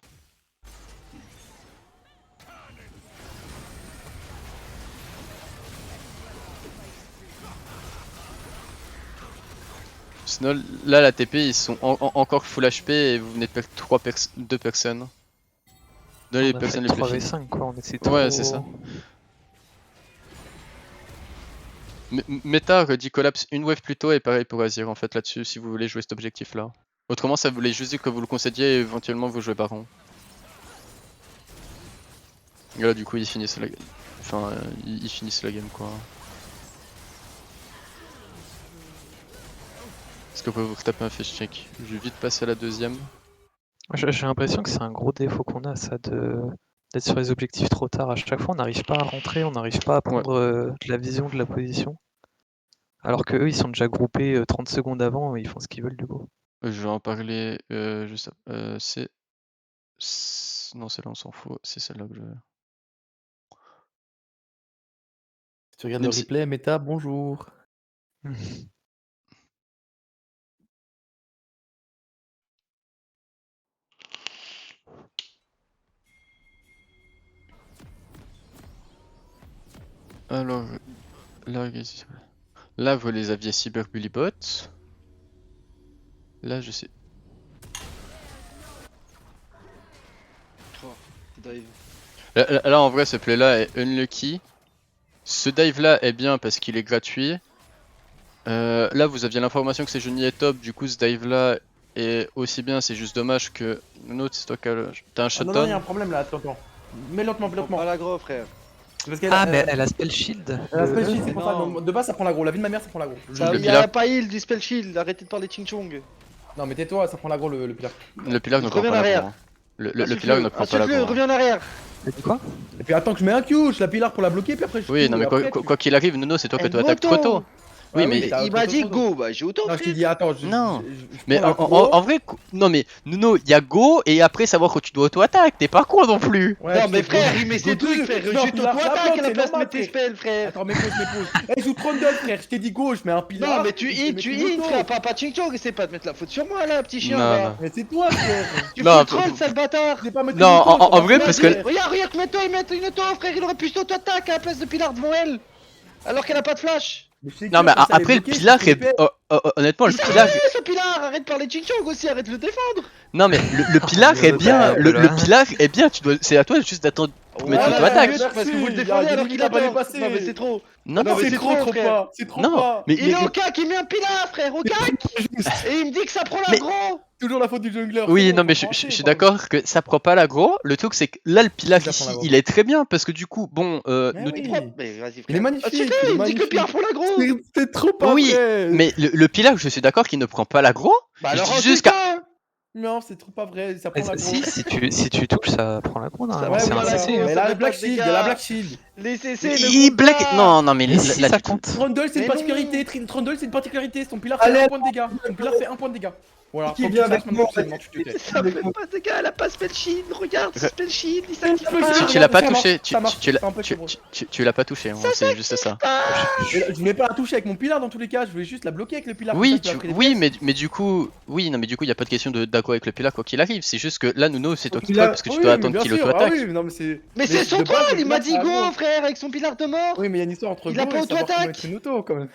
Sinon, là, la TP, ils sont encore full HP et vous venez de perdre 2 personnes. Dans les On a fait personnes les plus 3v5 quoi, on essaie Ouais, trop- c'est ça. Meta redit collapse une wave plus tôt et pareil pour Azir en fait là-dessus si vous voulez jouer cet objectif là. Autrement ça voulait juste dire que vous le concédiez et éventuellement vous jouez Baron. Et là du coup ils finissent la game. Enfin ils finissent la game quoi. Est-ce que vous pouvez vous taper un face check? Je vais vite passer à la deuxième. J'ai l'impression que c'est un gros défaut qu'on a, ça, d'être sur les objectifs trop tard. À chaque fois, on n'arrive pas à rentrer, on n'arrive pas à prendre de la vision de la position. Alors que eux, ils sont déjà groupés 30 secondes avant et ils font ce qu'ils veulent du coup. Je vais en parler juste c'est... Non celle-là on s'en fout, c'est celle-là que je... Si tu regardes Même le si- replay, méta, bonjour. Alors, là vous les aviez Cyber Bully Bot. Là je sais... Oh, dive. Là, en vrai ce play là est unlucky. Ce dive là est bien parce qu'il est gratuit. Là vous aviez l'information que c'est Johnny est top, du coup ce dive là est aussi bien, c'est juste dommage que... Note c'est toi qui as le... T'as un Ah, non, non, il y a un shutdown. problème là, attends. Mais lentement, lentement. Prends pas l'aggro, frère. Parce qu'elle Ah, mais elle a spell shield. elle a spell shield, c'est pour ça. non. De base, ça prend l'aggro. La vie de ma mère, ça prend l'aggro. Ça, Le y pilar- a pas heal du spell shield, arrêtez de parler Ching Chong. Non, mais tais-toi, ça prend l'aggro le pilar. Le pilar ne prend Reviens pas en la arrière. hein. Le pilar ne prend pas la Insulte-le, reviens en arrière. T'as dit quoi? Et puis attends que je mets un Q, je la pilar pour la bloquer, puis après je. Oui, Q, non mais et après, quoi qu'il arrive, Nuno, c'est toi que Elle tu attaques trop tôt. Oui, Ouais, mais... oui, t'as Il m'a autre dit chose. go, bah j'ai autant Non, je fait. t'ai dit, attends, Non. je Mais prends l'aggro. en vrai, non mais Nuno, il y a go et après savoir que tu dois auto-attaque, t'es pas con non plus. Ouais, Non je mais sais frère, pas. il met ses Go trucs, deux. frère, Non, juste pilar, auto-attaque ça à la bloque, place c'est de mettre tes normal, spells, frère. Attends, mes pauses. Eh, joue Trundle, frère, je t'ai dit go, je mets un pilar. Non mais tu et je te hit, mets tu tout hit, auto. frère, pas Ching Chong, essaie pas de mettre la faute sur moi là, petit chien Non, là. non. Mais c'est toi, frère. Tu Non, fous le troll, sale bâtard. C'est pas mettre Non, une auto, en ça vrai, va parce faire, que- frère. Regarde, Meto, il met une auto, frère, il aurait pu s'auto-attaque à la place de Pilar devant elle. Alors qu'elle a pas de flash. Mais je sais Non que mais comme ça, elle est après le bloquée, pilar je te est... fais- honnêtement, le Il s'est pilar... réveillé ce Pilar, arrête de parler Ching Chong aussi, arrête de le défendre. Non mais le pilar est bien, le pilar est bien, c'est à toi juste d'attendre pour mettre Voilà, l'auto-attaque. merci, Parce que vous le il y a défendez des alors limites qu'il à a pas peur. dépasser. Non mais c'est trop. Non, Non, mais c'est c'est trop, trop, frère. pas. C'est trop Non, pas. mais- Il est au cac, il met un Pilar, frère, au cac. Et il me dit que ça prend Mais- l'aggro. Toujours la faute du jungler. Oui, c'est bon, non mais faut je suis penser, d'accord que ça prend pas l'aggro. Le truc c'est que là le pilar Ça prend ici l'aggro. il est très bien parce que du coup bon Mais nous- oui. Mais vas-y, frère. Il est magnifique, Ah, c'est il est vrai, il me dit que magnifique. le Pilar prend l'aggro. C'est trop pas Oui, vrai. mais le pilar je suis d'accord qu'il ne prend pas l'aggro. Bah Je alors dis en hein. juste qu'à- cas. Non, c'est trop pas vrai. Ça prend la Si, si tu touches, ça prend la grosse. Ça normalement, va, c'est un voilà, CC. gros. Mais ça là, fait le Black pas de Shield, il y dégâts. a la Black Shield. Les CC ne Il comptent black... pas. Non non mais Mais si, ça compte. Trundle, c'est une Mais particularité. Trundle, c'est une particularité. Ton pilar fait Allez. 1 point de dégâts. Ton pilar fait 1 point de dégâts. Voilà. Qui faut que vient tu avec saches moi, maintenant, tu te tais. Ça fait pas de dégâts, elle a pas spell shield, regarde, spell shield, il s'active Tu- pas. Tu l'as pas Ça marche, touché, ça marche, tu l'as- c'est un peu tu- chelou. tu l'as pas touché, hein, c'est juste ça. Et là, je voulais pas la toucher avec mon pilar dans tous les cas. Je voulais juste la bloquer avec le pilar. Oui, comme ça, je peux après les oui, pièces. mais du coup, oui, non, mais du coup, il y a pas de question d'aggro avec le pilar quoi qu'il arrive. C'est juste que là, Nuno, c'est toi qui Il troll a- parce que tu Oui, dois mais attendre bien qu'il sûr, auto-attaque. ah oui, non, mais c'est. Mais c'est son de base, troll, le il m'a pilar, dit ça go avance. frère avec son pilar de mort. Oui, mais il y a une histoire entre Il a go pas et savoir comment auto-attaque. mettre une auto quand même.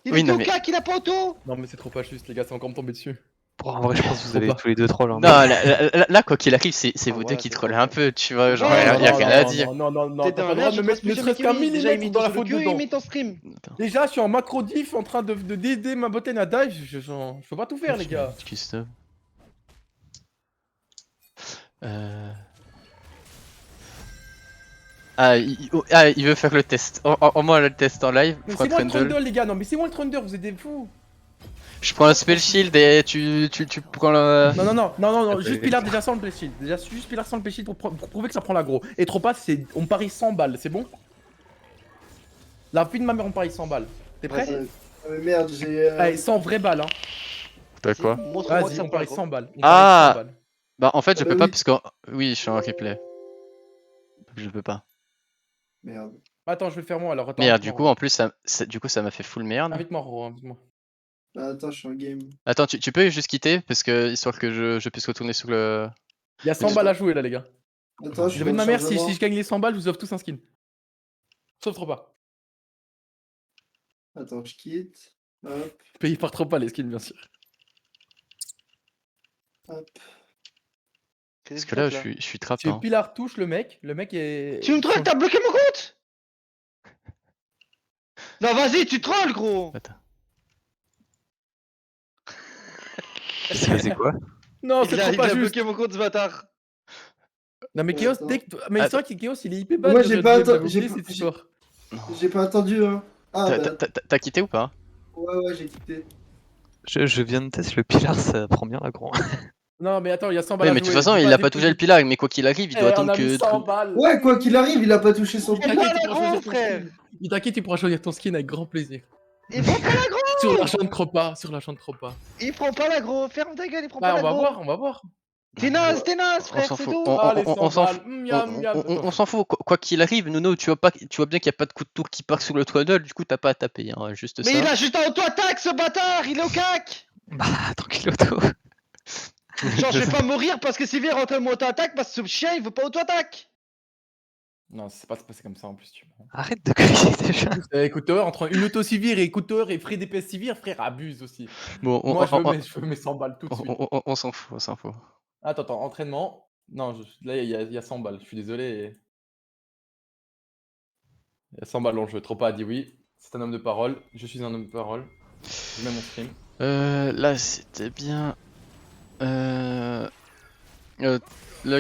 Il Oui, était non, au mais- cac, il a pas auto. Non, mais c'est trop pas juste, les gars, c'est encore me tomber dessus. Bon, en vrai, je pense que vous Faut avez pas. tous les deux trolls. hein. Non, là, quoi qu'il arrive, c'est Ah vous ouais, deux qui c'est trollez trop un peu, tu vois, genre, Ouais, y a non, rien à dire. Non, T'es t'as dans pas la le droit merde, de je me pense mettre plus ne jamais serait-ce qu'un qu'il mise. Déjà il millimètre met dans la sur le faute queue, il dedans. met ton stream. Déjà, je suis en macro diff en train d'aider ma botlane à dive, je peux pas tout faire, les gars. Custom. Ah, il veut faire le test. En moi le test en live. Mais Prends c'est moi le Trundle. Trundle, les gars, non, mais c'est moi le Trundle, vous êtes des fous. Je prends un spell shield et tu prends le. Non, juste Pilar déjà sans le play shield. Déjà, juste Pilar sans le play shield pour prouver que ça prend l'aggro. Et trop pas, c'est. On parie 100 balles, c'est bon? La vie de ma mère, on parie 100 balles. T'es prêt? Mais merde, j'ai. Allez, 100 vraies balles, hein. T'as quoi? Montre-moi que Vas-y, ça on prend parie l'aggro. 100 balles. On Ah. parie 100 balles. Bah en fait je peux pas oui. parce que... Oui, je suis en replay. Donc je peux pas. Merde. Attends, je vais le faire moi alors. Attends, Merde, invite-moi, du coup en plus ça m'a fait full merde. Invite-moi, Roro, invite-moi. Ah, attends, je suis en game. Attends, tu peux juste quitter parce que histoire que je puisse retourner sur le... Il y a 100 balles à jouer là, les gars. Attends, je Je suis vais de ma en mère, si chargement. je gagne les 100 balles, je vous offre tous un skin. Sauf trop pas. Attends, je quitte. Hop. Payé par trop pas les skins, bien sûr. Hop. Parce Qu'est-ce que là, que je suis trap. Si Hein. Pilar touche le mec est. Tu me trolles, t'as bloqué mon compte. Non, vas-y, tu trolles, gros. Attends. Il s'est passé quoi? Non, c'est trop Il pas a juste. bloqué mon compte, ce bâtard. Non, mais Chaos, Attends. dès que. Mais c'est vrai que Chaos, il est hyper bad. Moi, dans j'ai notre pas game, atten- j'avais j'ai oublié pas- cette j'ai- histoire. J'ai pas attendu, hein. Ah, bah, T'as quitté ou pas? ouais, j'ai quitté. Je viens de tester le pilar, ça prend bien l'aggro. Non, mais attends, il y a 100 balles Oui, à mais de toute jouer. façon, Dis il pas, a dis- pas touché le dis- pilar, mais quoi qu'il arrive, il doit Eh, on attendre a mis que. 100 balles. Ouais, quoi qu'il arrive, il a pas touché son Il prend pied. T'inquiète, pas tu pourras l'aggro, choisir ton frère. skin. T'inquiète, tu pourras choisir ton skin avec grand plaisir. Il prend pas l'aggro. Sur l'argent de Cropa, sur l'argent de Cropa. Il prend pas l'aggro. Ferme ta gueule, il prend Bah, pas on va l'aggro. voir, on va voir. T'es naze, On frère, s'en c'est fout. tout. Ah, les 100 On s'en balles. fout. Miam, miam. On s'en fout. Quoi qu'il arrive, Nuno, tu vois bien qu'il n'y a pas de coup de tour qui part sur le tunnel, du coup, t'as pas à taper. Hein, juste Mais ça. il a juste un auto-attaque, ce bâtard. Il est au cac. Bah, tranquille, auto. Genre, je vais pas mourir parce que Sylvie rentre mon auto-attaque parce que ce chien, il veut pas auto-attaque. Non, c'est pas passé comme ça en plus, tu vois. Arrête de crier déjà. Écoute, Tower, entre une auto civire et écoute Tower et frais DPS civire, frère, abuse aussi. Bon, Moi, je veux mes 100 balles tout de suite. on s'en fout, on s'en fout. Attends, entraînement. Non, là, il y a 100 balles. Je suis désolé. Il y a 100 balles en jeu. Trop pas a dit oui. C'est un homme de parole. Je suis un homme de parole. Je mets mon stream. Là, c'était bien. Là,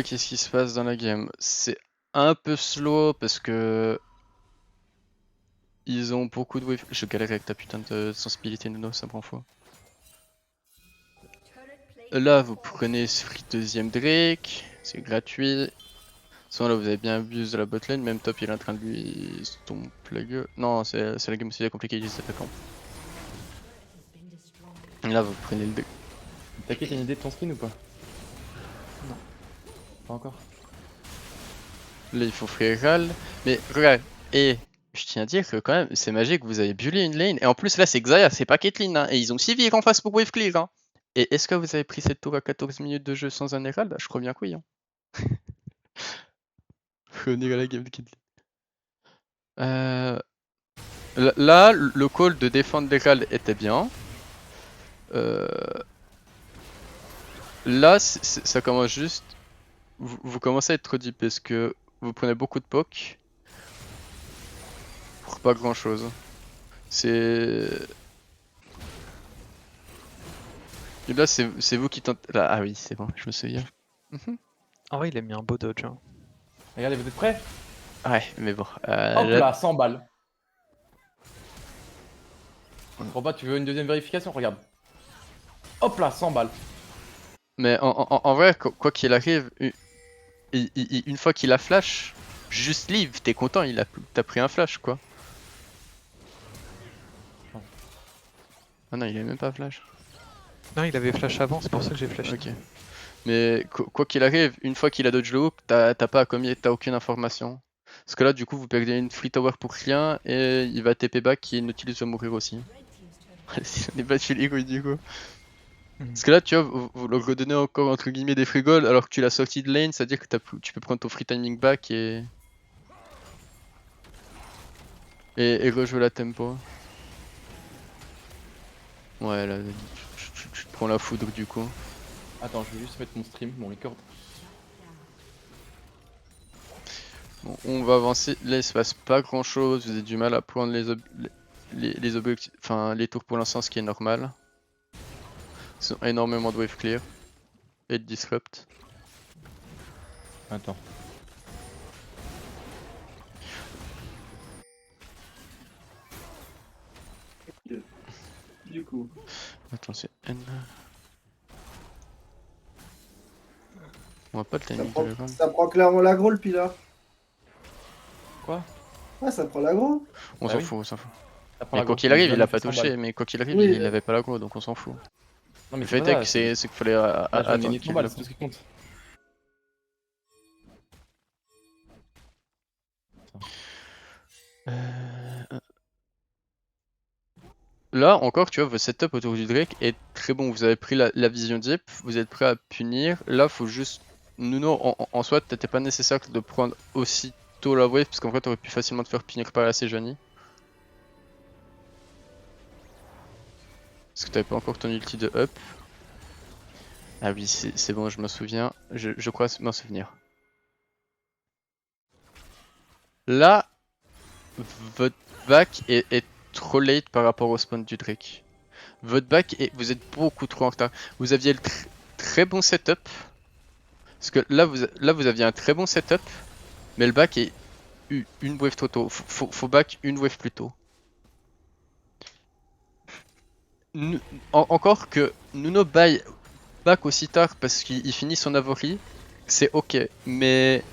qu'est-ce qui se passe dans la game? C'est un peu slow parce que ils ont beaucoup de wave. Je galère avec ta putain de sensibilité, Nuno, ça me rend fou. Là, vous prenez Free deuxième Drake, c'est gratuit. Soit là, vous avez bien abusé de la botlane, même top il est en train de lui stomp la gueule. Non, c'est la game aussi compliquée, les attaquants. Là, vous prenez le Drake. T'inquiète, t'as une idée de ton skin ou pas? Non. Pas encore. Là, il faut free Ral. Mais regarde, et je tiens à dire que quand même, c'est magique, vous avez bully une lane. Et en plus, là, c'est Xayah, c'est pas Caitlyn. Hein, et ils ont Sivir en face pour wave clear. Hein. Et est-ce que vous avez pris cette tour à 14 minutes de jeu sans un Herald? Je crois bien que oui. Hein. Revenir à la game de Caitlyn. Là, le call de défendre l'Herald était bien. Là, ça commence juste. Vous commencez à être trop deep parce que vous prenez beaucoup de poke pour pas grand chose. C'est. Et là, c'est vous qui tentez. Là, ah oui, c'est bon, je me souviens. En vrai, il a mis un beau dodge. Hein. Regardez, vous êtes prêts? Ouais, mais bon. Hop là, 100 balles. Cropa, tu veux une deuxième vérification? Regarde. Hop là, 100 balles. Mais en vrai, quoi qu'il arrive, une fois qu'il a flash, juste leave, t'es content, t'as pris un flash quoi. Ah non, il avait même pas flash. Non, il avait flash avant, c'est pour ça que j'ai flashé. Ok. Mais quoi qu'il arrive, une fois qu'il a dodge le hook, t'as pas à commier, t'as aucune information. Parce que là, du coup, vous perdez une free tower pour rien et il va TP back et Nautilus va mourir aussi. Si on est battu les couilles du coup. Parce que là, tu vois, vous leur redonnez encore entre guillemets des free gold alors que tu l'as sorti de lane, c'est-à-dire que tu peux prendre ton free timing back et rejouer la tempo. Ouais, là, tu te prends la foudre du coup. Attends, je vais juste mettre mon stream, mon record. Bon, on va avancer. Là, il se passe pas grand-chose. Vous avez du mal à prendre les objectifs, enfin les tours pour l'instant, ce qui est normal. Ils ont énormément de wave clear et de disrupt. Attends. Du coup. Attends, c'est N. On va pas le Ça timing prend, de la ça prend clairement l'aggro, le pilar. Quoi? Ouais, ça prend l'aggro. On Bah s'en oui. fout, on s'en fout. Ça prend Mais la quoi grosse, qu'il arrive, je il a donne pas 100 touché. balles. Mais quoi qu'il arrive, Oui, il avait pas l'aggro, donc on s'en fout. Non, mais Le c'est fait pas est ça, que c'est qu'il fallait Là, je vais attendre gagner qu'il 100 balles, le c'est tout ce qui compte. Là encore, tu vois, votre setup autour du Drake est très bon. Vous avez pris la vision deep, vous êtes prêt à punir. Là, faut juste. Nuno, en soi, t'étais pas nécessaire de prendre aussitôt la wave, parce qu'en vrai, t'aurais pu facilement te faire punir par la Sejuani. Parce que t'avais pas encore ton ulti de up. Ah oui, c'est bon, je m'en souviens. Je crois m'en souvenir. Là, votre back est trop late par rapport au spawn du Drake. Votre back vous êtes beaucoup trop en retard. Vous aviez le très bon setup. Parce que là vous aviez un très bon setup. Mais le back est une wave trop tôt. Faut back une wave plus tôt. Encore que Nuno back aussi tard parce qu'il finit son Avori, c'est ok. Mais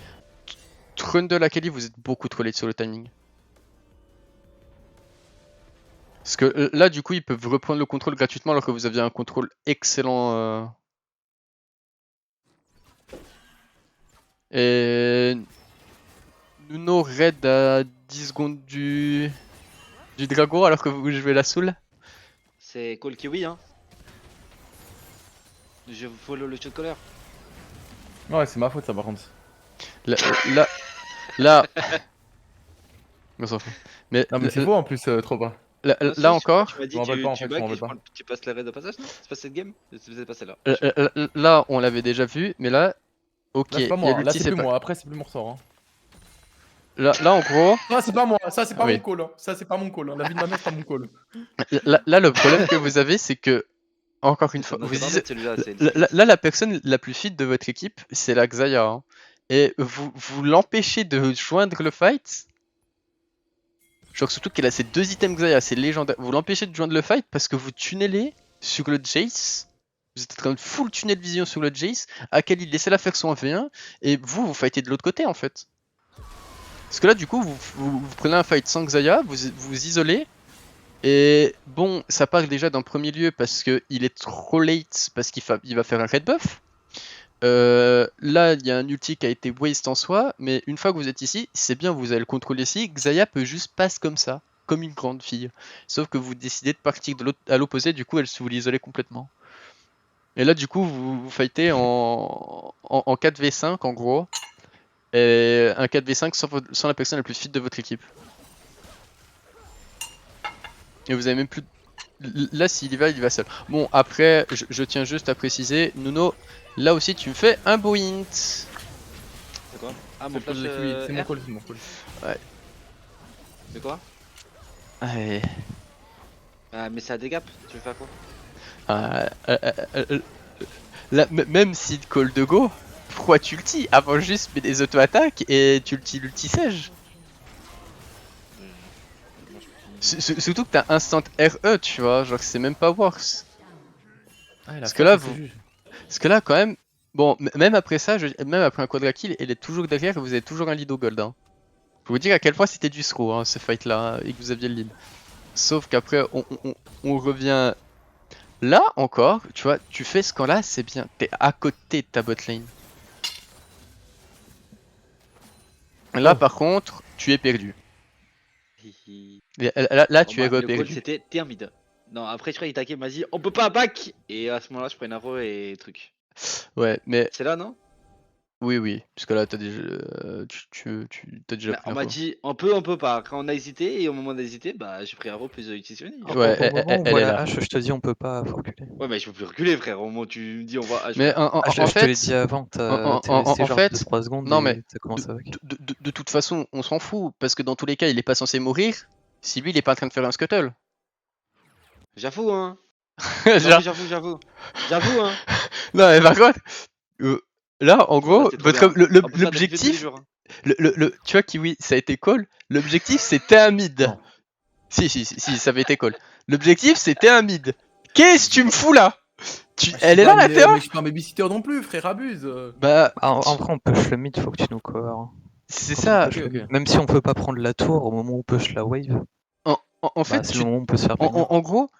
Trundle de la Kelly, vous êtes beaucoup trop late sur le timing. Parce que là, du coup, ils peuvent reprendre le contrôle gratuitement alors que vous aviez un contrôle excellent. Et Nuno raid à 10 secondes du dragon alors que vous jouez la soul. C'est Call Kiwi, hein. Je follow le shot caller. Ouais, c'est ma faute ça par contre. Là, on s'en fout. Mais Non mais c'est faux en plus, trop pas. là encore, Tu m'as dit je m'en rappelle pas, en tu fait, back je m'en et rappelle pas. tu passes la raid de passage, non? C'est pas cette game? C'est pas celle-là. là on l'avait déjà vu, mais là, ok, Là c'est pas il y a moi, là l'ulti, c'est plus moi, après c'est plus mon ressort. Hein. Là en gros, Ça c'est pas moi, ça c'est pas Oui. mon call. Hein. Ça c'est pas mon call. Hein. La vie de ma mère c'est pas mon call. là le problème que vous avez, c'est que, encore une fois, vous dites, là la personne la plus fit de votre équipe, c'est la Xayah. Hein. Et vous l'empêchez de joindre le fight. Genre surtout qu'elle a ces 2 items Xayah, c'est légendaire. Vous l'empêchez de joindre le fight parce que vous tunnelez sur le Jace. Vous êtes en train de full tunnel vision sur le Jace. Akali, laissez-la faire son 1v1. Et vous fightez de l'autre côté en fait. Parce que là du coup vous prenez un fight sans Xayah, vous isolez. Et bon, ça part déjà d'un premier lieu parce qu'il est trop late parce qu'il va faire un red buff. Là, il y a un ulti qui a été waste en soi, mais une fois que vous êtes ici, c'est bien, vous avez le contrôle ici. Xayah peut juste passer comme ça, comme une grande fille. Sauf que vous décidez de partir à l'opposé, du coup, elle se vous l'isolez complètement. Et là, du coup, vous fightez en 4v5 en gros. Et un 4v5 sans la personne la plus fit de votre équipe. Et vous avez même plus. Là, s'il y va, il va seul. Bon, après, je tiens juste à préciser, Nuno, là aussi, tu me fais un beau hint. C'est quoi? Ah, mon C'est flash. mon R? call, c'est mon call. C'est quoi? Ouais. Mais c'est à dégap, tu veux faire quoi? Là, même si call de go, pourquoi tu ulti? Avant juste mets des auto-attaques et tu l'ulti sèche. Surtout que t'as instant RE, tu vois, genre c'est même pas worse. Parce que là, quand même, bon, même après ça, même après un quadra kill, elle est toujours derrière et vous avez toujours un lead au gold. Hein. Je vous dire à quel point c'était du throw, hein, ce fight là, et que vous aviez le lead. Sauf qu'après, on revient là encore, tu vois, tu fais ce camp là, c'est bien, t'es à côté de ta bot lane. Là par contre, tu es perdu. Là tu es Le call perdu. c'était t'es un mid. Non, après je crois qu'il taquait, il m'a dit on peut pas back. Et à ce moment là, je prends une arrow et truc. Ouais, mais C'est là, non? oui, parce que là t'as déjà, t'as déjà Mais pris on un m'a coup. dit on peut pas. Quand on a hésité et au moment d'hésiter, bah j'ai pris arrow plus utilisé. Ouais, Au moment où on elle voit est la là. hache, je te dis on peut pas, faut reculer. Ouais, mais je peux plus reculer, frère. Au moment où tu me dis on va H. Mais en Je te fait, l'ai dit avant, t'es en resté genre fait, 2-3 secondes non et mais t'as commencé avec. de toute façon, on s'en fout parce que dans tous les cas, il est pas censé mourir si lui il est pas en train de faire un scuttle. J'avoue, hein. Genre- J'avoue, hein. Non mais par contre, là en Oh, là, gros, c'est trop bien. On peut faire des reviews tous les l'objectif, jours, hein. tu vois Kiwi, ça a été call. L'objectif c'était un mid. Non. Si, ça avait été call. L'objectif c'était un mid. Qu'est-ce que tu me fous là? Elle est là la Théa? Mais je suis pas un babysitter non plus, frère, abuse. Bah, En vrai, on push le mid, faut que tu nous cover. c'est Faut ça. qu'on push le mid. Même si on peut pas prendre la tour, au moment où on push la wave, En fait, c'est le moment où on peut se faire punir. en gros,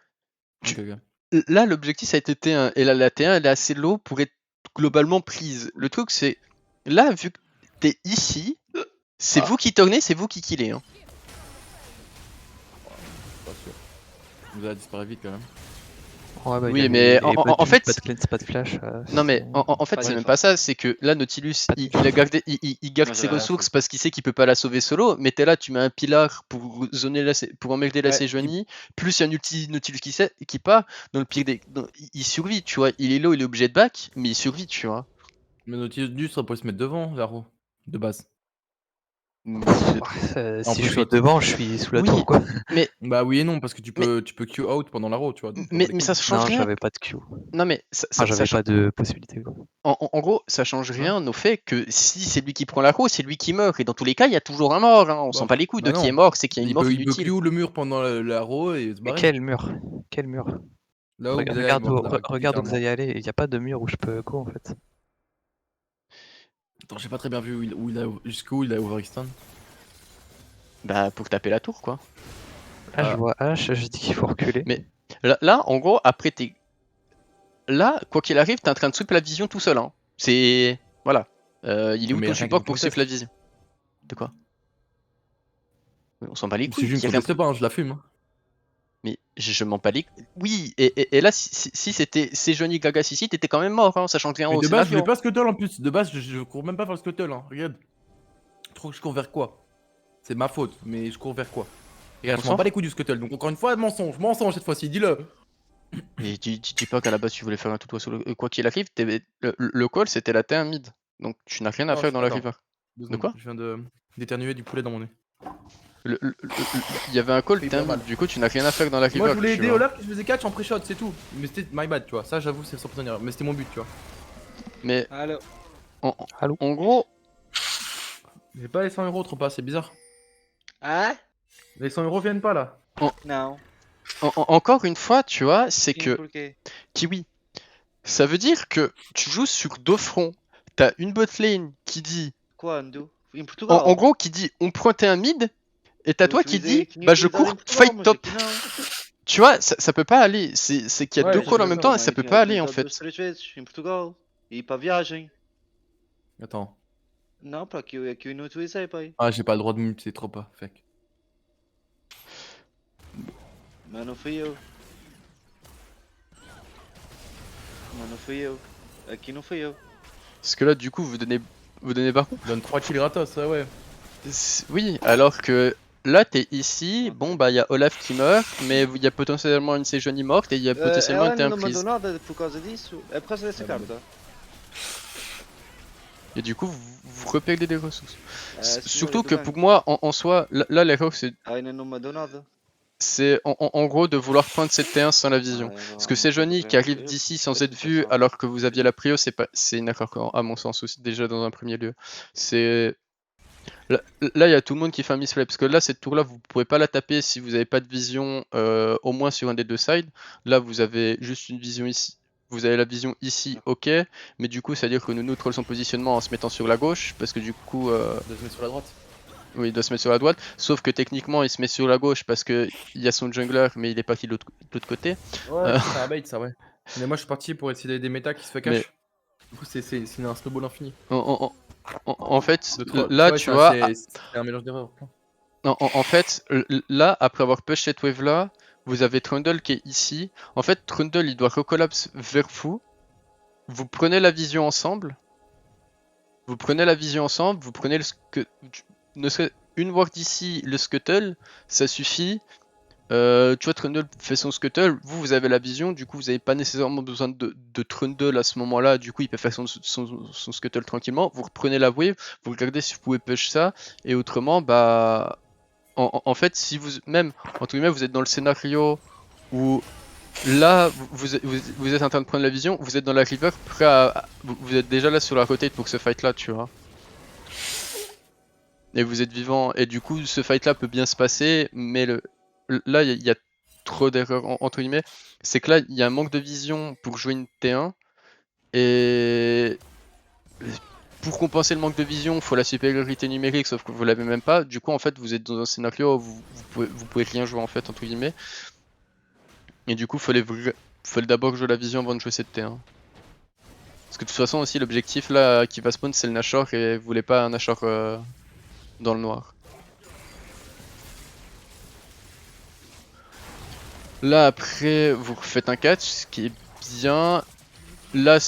là l'objectif ça a été T1 et là la T1 elle est assez low pour être globalement prise. Le truc c'est là vu que t'es ici, c'est vous qui tournez, c'est vous qui killez. Hein. Pas sûr. Vous allez disparaître vite quand même. Ouais, bah, Oui, y a mais les en bodies, fait, pas de cleanse, pas de flash. non mais en fait Pas c'est de même fa- pas ça, c'est que là Nautilus Pas de il a gardé, il garde Moi, ses j'en ai rien à ressources foutre. parce qu'il sait qu'il peut pas la sauver solo, mais t'es là, tu mets un pilar pour zoner pour emmerder la Ouais, Sejuani, plus il y a un ulti Nautilus qui part, dans le pire des... il survit, tu vois, il est low, il est obligé de back, mais il survit, tu vois. Mais Nautilus ça pourrait se mettre devant, Varo, de base. Mais En Si je suis pre-shot. devant, je suis sous la oui, tour, quoi. mais, Bah oui et non, parce que tu mais, peux queue out pendant la row, tu vois. Donc, on s'en bat les mais ça couilles. change Non, rien. j'avais pas de Q. Non mais Enfin, j'avais pas de possibilité, quoi. en gros, ça change rien au fait que si c'est lui qui prend la roue, c'est lui qui meurt. Et dans tous les cas, il y a toujours un mort. Hein. On s'en Bah, bat les couilles de bah qui est non. mort, c'est qu'il y a une mort Il peut inutile. queue le mur pendant la row et se Mais barrer. quel mur? Quel mur? Là où Xayah est Regarde mort où, de la rage, regarde où littéralement. Xayah allait, il n'y a pas de mur où je peux go en fait. Attends, j'ai pas très bien vu jusqu'où il a overextend. Bah pour taper la tour quoi. Là, je Ah. vois H, je dis qu'il faut reculer. Mais là en gros, après t'es... Là, quoi qu'il arrive, t'es en train de sweep la vision tout seul. Hein. C'est... Voilà. Il est où Mais ton rien support qui pour conteste. sweep la vision? De quoi? On s'en bat les Si couilles. je ne y a rien... conteste pas, hein, je la fume. Hein. Mais je m'en bats les... Oui, et là, si c'était Sejuani Gragas ici, t'étais quand même mort, hein, ça change rien Mais au de base, je scénario. voulais pas scuttle en plus. De base, je cours même pas vers le scuttle. Hein. Regarde. Je cours vers quoi? C'est ma faute, mais je cours vers quoi? Regarde, je m'en Bonsoir. bats les couilles du scuttle. Donc, encore une fois, mensonge cette fois-ci, dis-le. Et dis pas qu'à la base tu voulais faire un tout solo. Quoi qu'il arrive, le call c'était la T1 mid. Donc tu n'as rien à Non, faire dans la attends. river. 2 De secondes, quoi? je viens d'éternuer du poulet dans mon nez. Il y avait un call C'est T1 normal. mid, du coup tu n'as rien à faire dans la river. Moi, je voulais tu aider vois. Olaf qui se faisait catch en pré-shot, c'est tout. Mais c'était my bad, tu vois. Ça, j'avoue, c'est 100% erreur. Mais c'était mon but, tu vois. Mais Allô. en gros, J'ai pas les 100 euros trop pas, c'est bizarre. Hein? Les 100 euros viennent pas là. Non. encore une fois, tu vois, c'est que Pourquoi? Kiwi, ça veut dire que tu joues sur deux fronts. T'as une bot lane qui dit, Quando? Em Portugal? en gros, qui dit on prend T1 mid, et t'as toi qui dit bah je cours Em Portugal, fight mas top. aqui não. Tu vois, ça peut pas aller. C'est qu'il y a Ouais, deux je calls en sais, même non, temps et Mas ça peut tinha pas aller en utilizado fait. 2, 3 vezes em Portugal. E para viagem. Attends. Não, para aqui eu não utilizei, pai. Ah, j'ai pas le droit de mute, c'est trop pas. Fake. Mas não fui eu. Mas não fui eu. Aqui não fui eu. Parce que là, du coup, vous donnez Baron. Donne 3 kills gratos, ça ouais. Oui, alors que là, t'es ici. Bon, bah, il y a Olaf qui meurt, mais il y a potentiellement une Sejuani morte et il y a potentiellement une Ela T1 não mandou prise. nada por causa disso. É por causa dessa Ah, carta. Et du coup, vous reperdez des ressources. Senhora Surtout do que banco. pour moi, en soi, là, l'erreur, Ainda não mandou nada. c'est en gros de vouloir prendre cette T1 sans la vision. Ah, Parce que Sejuani qui arrive d'ici sans être vu alors que vous aviez la prio, c'est une erreur à mon sens aussi déjà dans un premier lieu. C'est là il y a tout le monde qui fait un misplay parce que là cette tour là vous pouvez pas la taper si vous n'avez pas de vision au moins sur un des deux sides. Là vous avez juste une vision ici. Vous avez la vision ici, ok, mais du coup ça veut dire que nous neutral son positionnement en se mettant sur la gauche parce que du coup De se mettre sur la droite. oui, il doit se mettre sur la droite, sauf que techniquement il se met sur la gauche parce que il y a son jungler mais il est parti de l'autre côté. Ouais, c'est un bait ça, ouais. Mais moi je suis parti pour essayer des méta qui se fait cash. Mais- Du coup, c'est un snowball infini. En fait, De trop- là ouais, tu vois, c'est un mélange d'erreurs. en fait, là après avoir push cette wave là, vous avez Trundle qui est ici. En fait, Trundle il doit recollapse vers vous. Vous prenez la vision ensemble. Vous prenez le ne serait une ward d'ici, le scuttle, ça suffit. Tu vois, Trundle fait son scuttle, vous avez la vision, du coup vous n'avez pas nécessairement besoin de Trundle à ce moment-là, du coup il peut faire son scuttle tranquillement, vous reprenez la wave, vous regardez si vous pouvez push ça, et autrement, bah... En fait, si vous, même, entre guillemets, vous êtes dans le scénario où là, vous êtes en train de prendre la vision, vous êtes dans la river, prêt à... Vous êtes déjà là sur la rotate pour ce fight là, tu vois. Et vous êtes vivant, et du coup ce fight là peut bien se passer, mais là il y a trop d'erreurs entre guillemets. C'est que là il y a un manque de vision pour jouer une T1, et pour compenser le manque de vision, il faut la supériorité numérique, sauf que vous l'avez même pas. Du coup en fait vous êtes dans un scénario où vous pouvez rien jouer en fait entre guillemets. Et du coup fallait d'abord jouer la vision avant de jouer cette T1. Parce que de toute façon aussi l'objectif là qui va spawn c'est le Nashor, et vous voulez pas un Nashor dans le noir. Là après vous refaites un catch, ce qui est bien. Là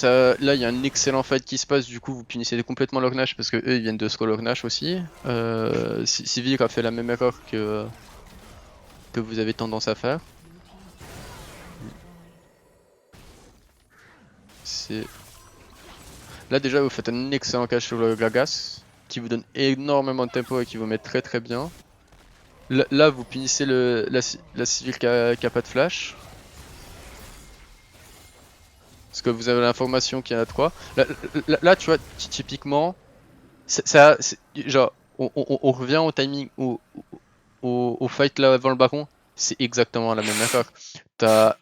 il y a un excellent fight qui se passe, du coup vous punissez complètement leur Nash parce que eux ils viennent de scroll leur Nash aussi. Sivir a fait la même erreur que vous avez tendance à faire. Là déjà vous faites un excellent catch sur le Gragas qui vous donne énormément de tempo et qui vous met très très bien. Là vous punissez la Sivir qui a pas de flash. Parce que vous avez l'information qu'il y en a 3. Là tu vois, typiquement, genre, on revient au timing, au fight là avant le baron, c'est exactement la même erreur.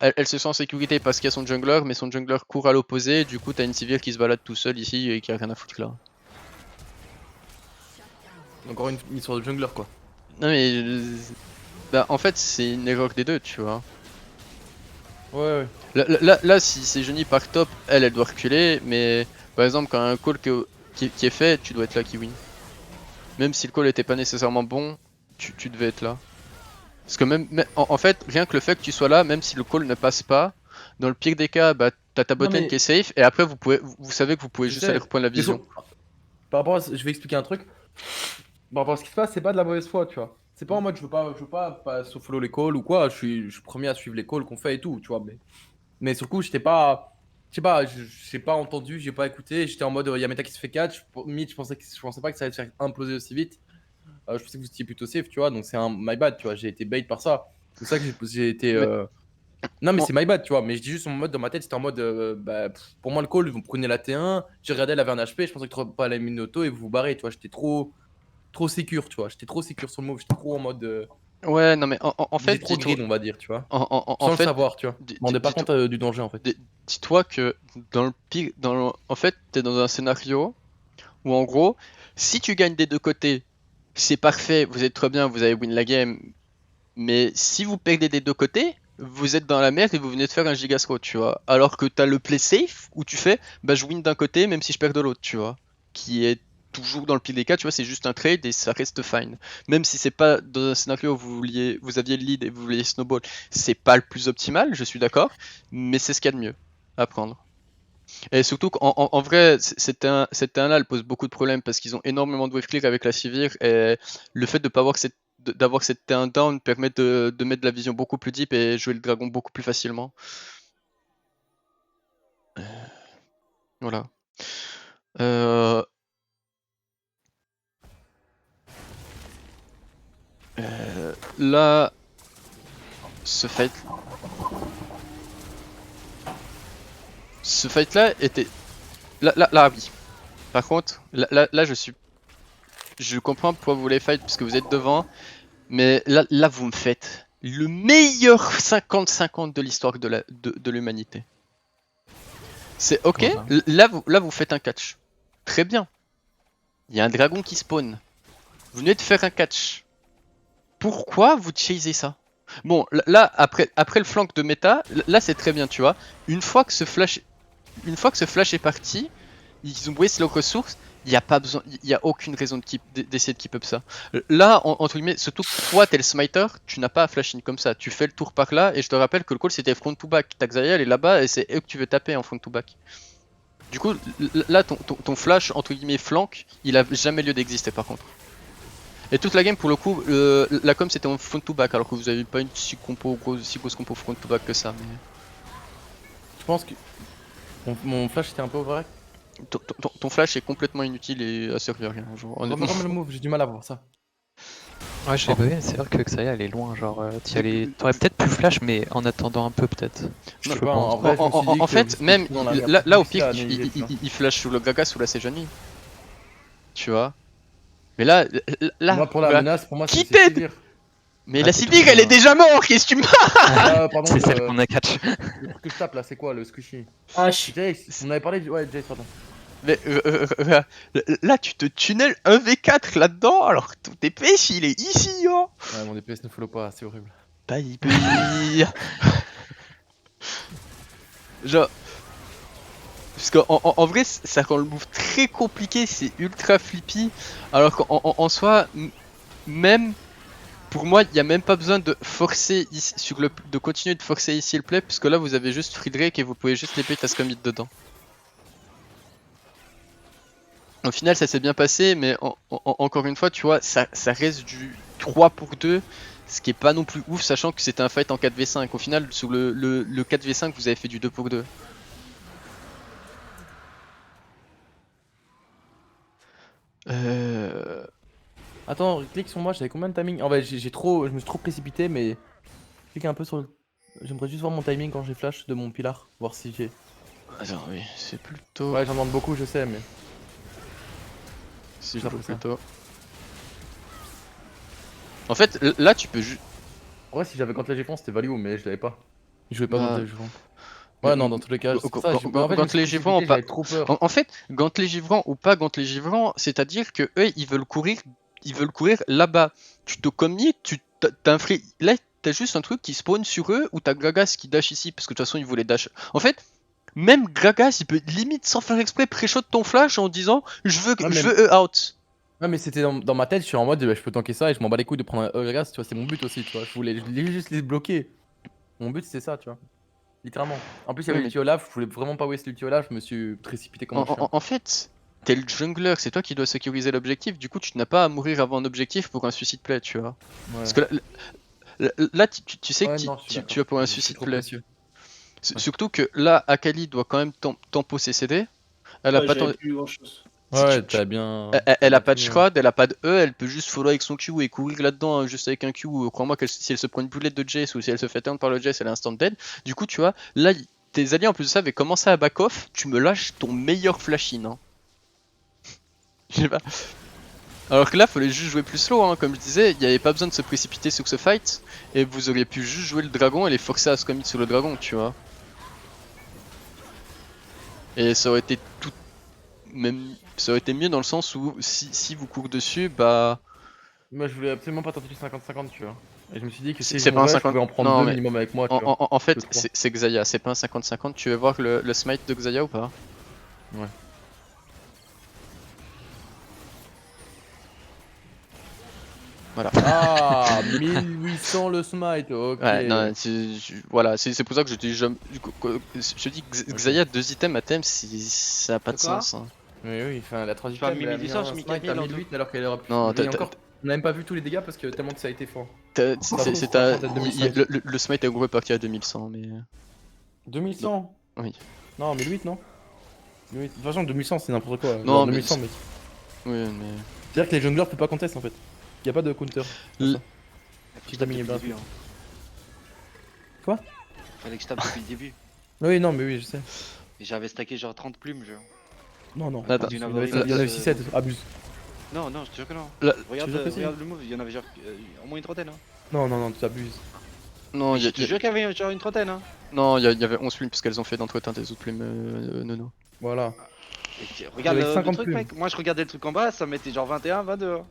Elle se sent en sécurité parce qu'il y a son jungler, mais son jungler court à l'opposé, du coup t'as une Sivir qui se balade tout seul ici et qui a rien à foutre là. Encore une histoire de jungler quoi. Non mais... bah en fait c'est une erreur des deux, tu vois. Ouais. Là, si c'est Johnny par top, elle doit reculer, mais par exemple, quand un call qui est fait, tu dois être là qui win. Même si le call était pas nécessairement bon, tu devais être là. Parce que en fait, rien que le fait que tu sois là, même si le call ne passe pas, dans le pire des cas, bah t'as ta botlane qui est safe, et après vous savez que vous pouvez juste aller reprendre la vision. Par rapport à... Je vais expliquer un truc. Par rapport à ce qui se passe, c'est pas de la mauvaise foi, tu vois. C'est pas en mode je veux pas follow les calls ou quoi, je suis premier à suivre les calls qu'on fait et tout, tu vois. Mais sur le coup, j'étais pas. Je sais pas, j'ai pas entendu, j'ai pas écouté. J'étais en mode Yameta qui se fait catch. Mid, je pensais pas que ça allait se faire imploser aussi vite. Je pensais que vous étiez plutôt safe, tu vois. Donc c'est un my bad, tu vois. J'ai été bait par ça. C'est pour ça que j'ai été. Non, mais c'est my bad, tu vois. Mais je dis juste en mode dans ma tête, c'était en mode. Pour moi, le call, vous prenez la T1. J'ai regardé, elle avait un HP. Je pensais que tu pas la mine auto et vous vous barrez, tu vois. J'étais trop sécure, tu vois. J'étais trop sécure sur le move. J'étais trop en mode. Ouais, non mais en fait, trop grid, on va dire, tu vois. en Sans le fait, savoir, tu vois. Je me rendais pas compte du danger en fait. dis-toi que en fait, t'es dans un scénario où en gros, si tu gagnes des deux côtés, c'est parfait, vous êtes très bien, vous avez win la game. Mais si vous perdez des deux côtés, vous êtes dans la merde et vous venez de faire un gigascro, tu vois. Alors que t'as le play safe où tu fais, bah je win d'un côté même si je perds de l'autre, tu vois. Qui est toujours dans le pire des cas, tu vois, c'est juste un trade et ça reste fine. Même si c'est pas dans un scénario où vous aviez le lead et vous vouliez snowball, c'est pas le plus optimal, je suis d'accord, mais c'est ce qu'il y a de mieux à prendre. Et surtout qu'en vrai, cette 1 là, elle pose beaucoup de problèmes parce qu'ils ont énormément de wave clear avec la Sivir et le fait de pas avoir d'avoir cette T1 down permet de mettre de la vision beaucoup plus deep et jouer le dragon beaucoup plus facilement. Voilà. Là, ce fight là était... Là oui. Par contre, là je comprends pourquoi vous voulez fight parce que vous êtes devant, mais là vous me faites le meilleur 50-50 de l'histoire de l'humanité. C'est ok, là vous faites un catch. Très bien. Il y a un dragon qui spawn. Vous venez de faire un catch. Pourquoi vous chasez ça? Bon, là, après le flank de méta, là c'est très bien, tu vois. Une fois que ce flash est parti, ils ont waste leurs ressources, il n'y a pas besoin, il y a aucune raison d'essayer de keep up ça. Là, entre guillemets, surtout que toi t'es le smiter, tu n'as pas à flash in comme ça. Tu fais le tour par là, et je te rappelle que le call c'était front to back. Ta Xayah elle est là-bas, et c'est eux que tu veux taper en front to back. Du coup, là, ton flash, entre guillemets, flank, il a jamais lieu d'exister par contre. Et toute la game, pour le coup, la com c'était en front to back, alors que vous avez pas une si grosse compo front to back que ça. Mais... Je pense que mon flash était un peu overreact. Ton flash est complètement inutile et à servir à rien. Genre, honnêtement. Remets le move, j'ai du mal à voir ça. Ouais, je l'ai pas vu, c'est vrai que Xayah elle est loin, genre t'aurais peut-être pu flash, mais en attendant un peu peut-être. Je sais pas, en vrai, en fait, même là au pire, il flash sous le Gragas ou la Sejuani. Tu vois. Mais là, moi pour la menace, pour moi qui c'est Sivir. Mais la Sivir elle est déjà morte, qu'est-ce que tu me Pardon, c'est celle qu'on a catch. Le truc que je tape là, c'est quoi le squishy? Ah, Jace, on avait parlé du... Ouais, Jace, pardon. Mais là tu te tunnel 1v4 là-dedans alors que ton DPS il est ici hein. Ouais, mon DPS ne follow pas, c'est horrible. Baby. Genre... Parce qu'en vrai ça rend le move très compliqué, c'est ultra flippy. Alors qu'en soi, même pour moi, il n'y a même pas besoin de forcer ici, de continuer de forcer ici le play, parce que là vous avez juste Free Drake et vous pouvez juste l'épée Tascomite dedans. Au final, ça s'est bien passé, mais encore une fois, tu vois, ça reste du 3 pour 2, ce qui est pas non plus ouf, sachant que c'était un fight en 4v5. Au final, sur le 4v5, vous avez fait du 2 pour 2. Attends, clique sur moi, j'avais combien de timing? En fait, je me suis trop précipité, mais clique un peu sur le. J'aimerais juste voir mon timing quand j'ai flash de mon pilar, voir si j'ai. Attends, oui, c'est plutôt. Ouais, j'en demande beaucoup, je sais, mais. Si je ça trouve pour ça. plutôt. En fait, là, tu peux juste. En vrai, si j'avais Gantley Géfront, c'était value, mais je l'avais pas. Je jouais pas Bah, Gantley Géfront. Ouais, non, dans tous les cas, c'est pour ça. En fait, je me Gantley suis Géfront, précipité, j'avais trop peur. En fait, Gantley Givrant ou pas Gantley Givrant, c'est-à-dire que eux, ils veulent courir là-bas. Tu te commits, t'as un free. Là, t'as juste un truc qui spawn sur eux ou t'as Gragas qui dash ici parce que de toute façon, il voulait dash. En fait, même Gragas, il peut limite sans faire exprès pré-shot ton flash en disant je veux eux out. Ouais, mais c'était dans ma tête, je suis en mode je peux tanker ça et je m'en bats les couilles de prendre un Gragas, tu vois, c'est mon but aussi, tu vois. Je voulais juste les bloquer. Mon but, c'est ça, tu vois. Littéralement. En plus, il y avait Oui, l'ulti Olaf, je voulais vraiment pas waste l'ulti Olaf, je me suis précipité comme un chien. En fait, t'es le jungler, c'est toi qui dois sécuriser l'objectif, du coup, tu n'as pas à mourir avant un objectif pour un suicide play, tu vois. Ouais. Parce que là, tu sais Ouais, que non, je suis tu vas pour un d'accord. C'est suicide trop play. précieux. Ouais. Surtout que là, Akali doit quand même tempo CCD. Elle a Ouais, pas j'avais tant- plus grand chose. si Ouais, tu- t'as bien. Elle a pas de fini, ouais. shroud, elle a pas de E, elle peut juste follow avec son Q et courir là-dedans hein, juste avec un Q. Crois-moi que si elle se prend une boulette de Jace ou si elle se fait turn par le Jace, elle est instant dead. Du coup, tu vois, là, tes alliés en plus de ça avaient commencé à back off, tu me lâches ton meilleur flash in. Hein. Je sais pas. Alors que là, fallait juste jouer plus slow, hein. Comme je disais, il n'y avait pas besoin de se précipiter sur ce fight, et vous auriez pu juste jouer le dragon et les forcer à se commit sur le dragon, tu vois. Et ça aurait été tout. Même. Ça aurait été mieux dans le sens où si vous courez dessus, bah. Moi, je voulais absolument pas tenter du 50-50, tu vois. Et je me suis dit que si C'est je pas un mourais, je 50. pouvais en prendre Non, deux mais minimum avec moi, tu vois. En fait, Deux, trois. c'est Xayah, c'est pas un 50-50. Tu veux voir le smite de Xayah ou pas? Ouais. Voilà. Ah, 1800 le smite, ok. Ouais, non, voilà, c'est pour ça que je dis, je dis Xayah 2 items à thème, ça a pas de De quoi sens. Hein. Oui, oui, enfin la Enfin, troisième, elle a mis 1800, un j'ai mis smite à 4000 en 1008 alors qu'elle aurait pu. Non, Et encore, on n'a même pas vu tous les dégâts parce que tellement que ça a été fort. Le smite est gros parti à 2100, mais. 2100 Oui. Non, 1008, non 1008. De toute façon, 2100, c'est n'importe quoi. Non, Genre, mais 2100, mec. Oui, mais. C'est-à-dire que les junglers peuvent pas contest en fait. Y a pas de counter. L- J'ai tapé depuis le bien. début. Hein. Quoi Fallait que je tape depuis le début. Oui, non, mais oui, je sais. Et j'avais stacké genre 30 plumes, genre. Non, non. Attends, D'une Il y en avarie, avait, il y en avait euh, 6-7, abuse. Non, non, je te jure que non. Là- Regarde, je te jure que si. regarde le move, il y en avait genre au moins une trentaine. Hein. Non, non, non, tu abuses. Non, Je te jure qu'il y avait genre une trentaine. Hein. non, il y avait 11 plumes parce qu'elles ont fait d'entretien des autres plumes nono. Voilà. Regarde Avec le 50 truc, plumes. mec. Moi, je regardais le truc en bas, ça mettait genre 21, 22. Hein.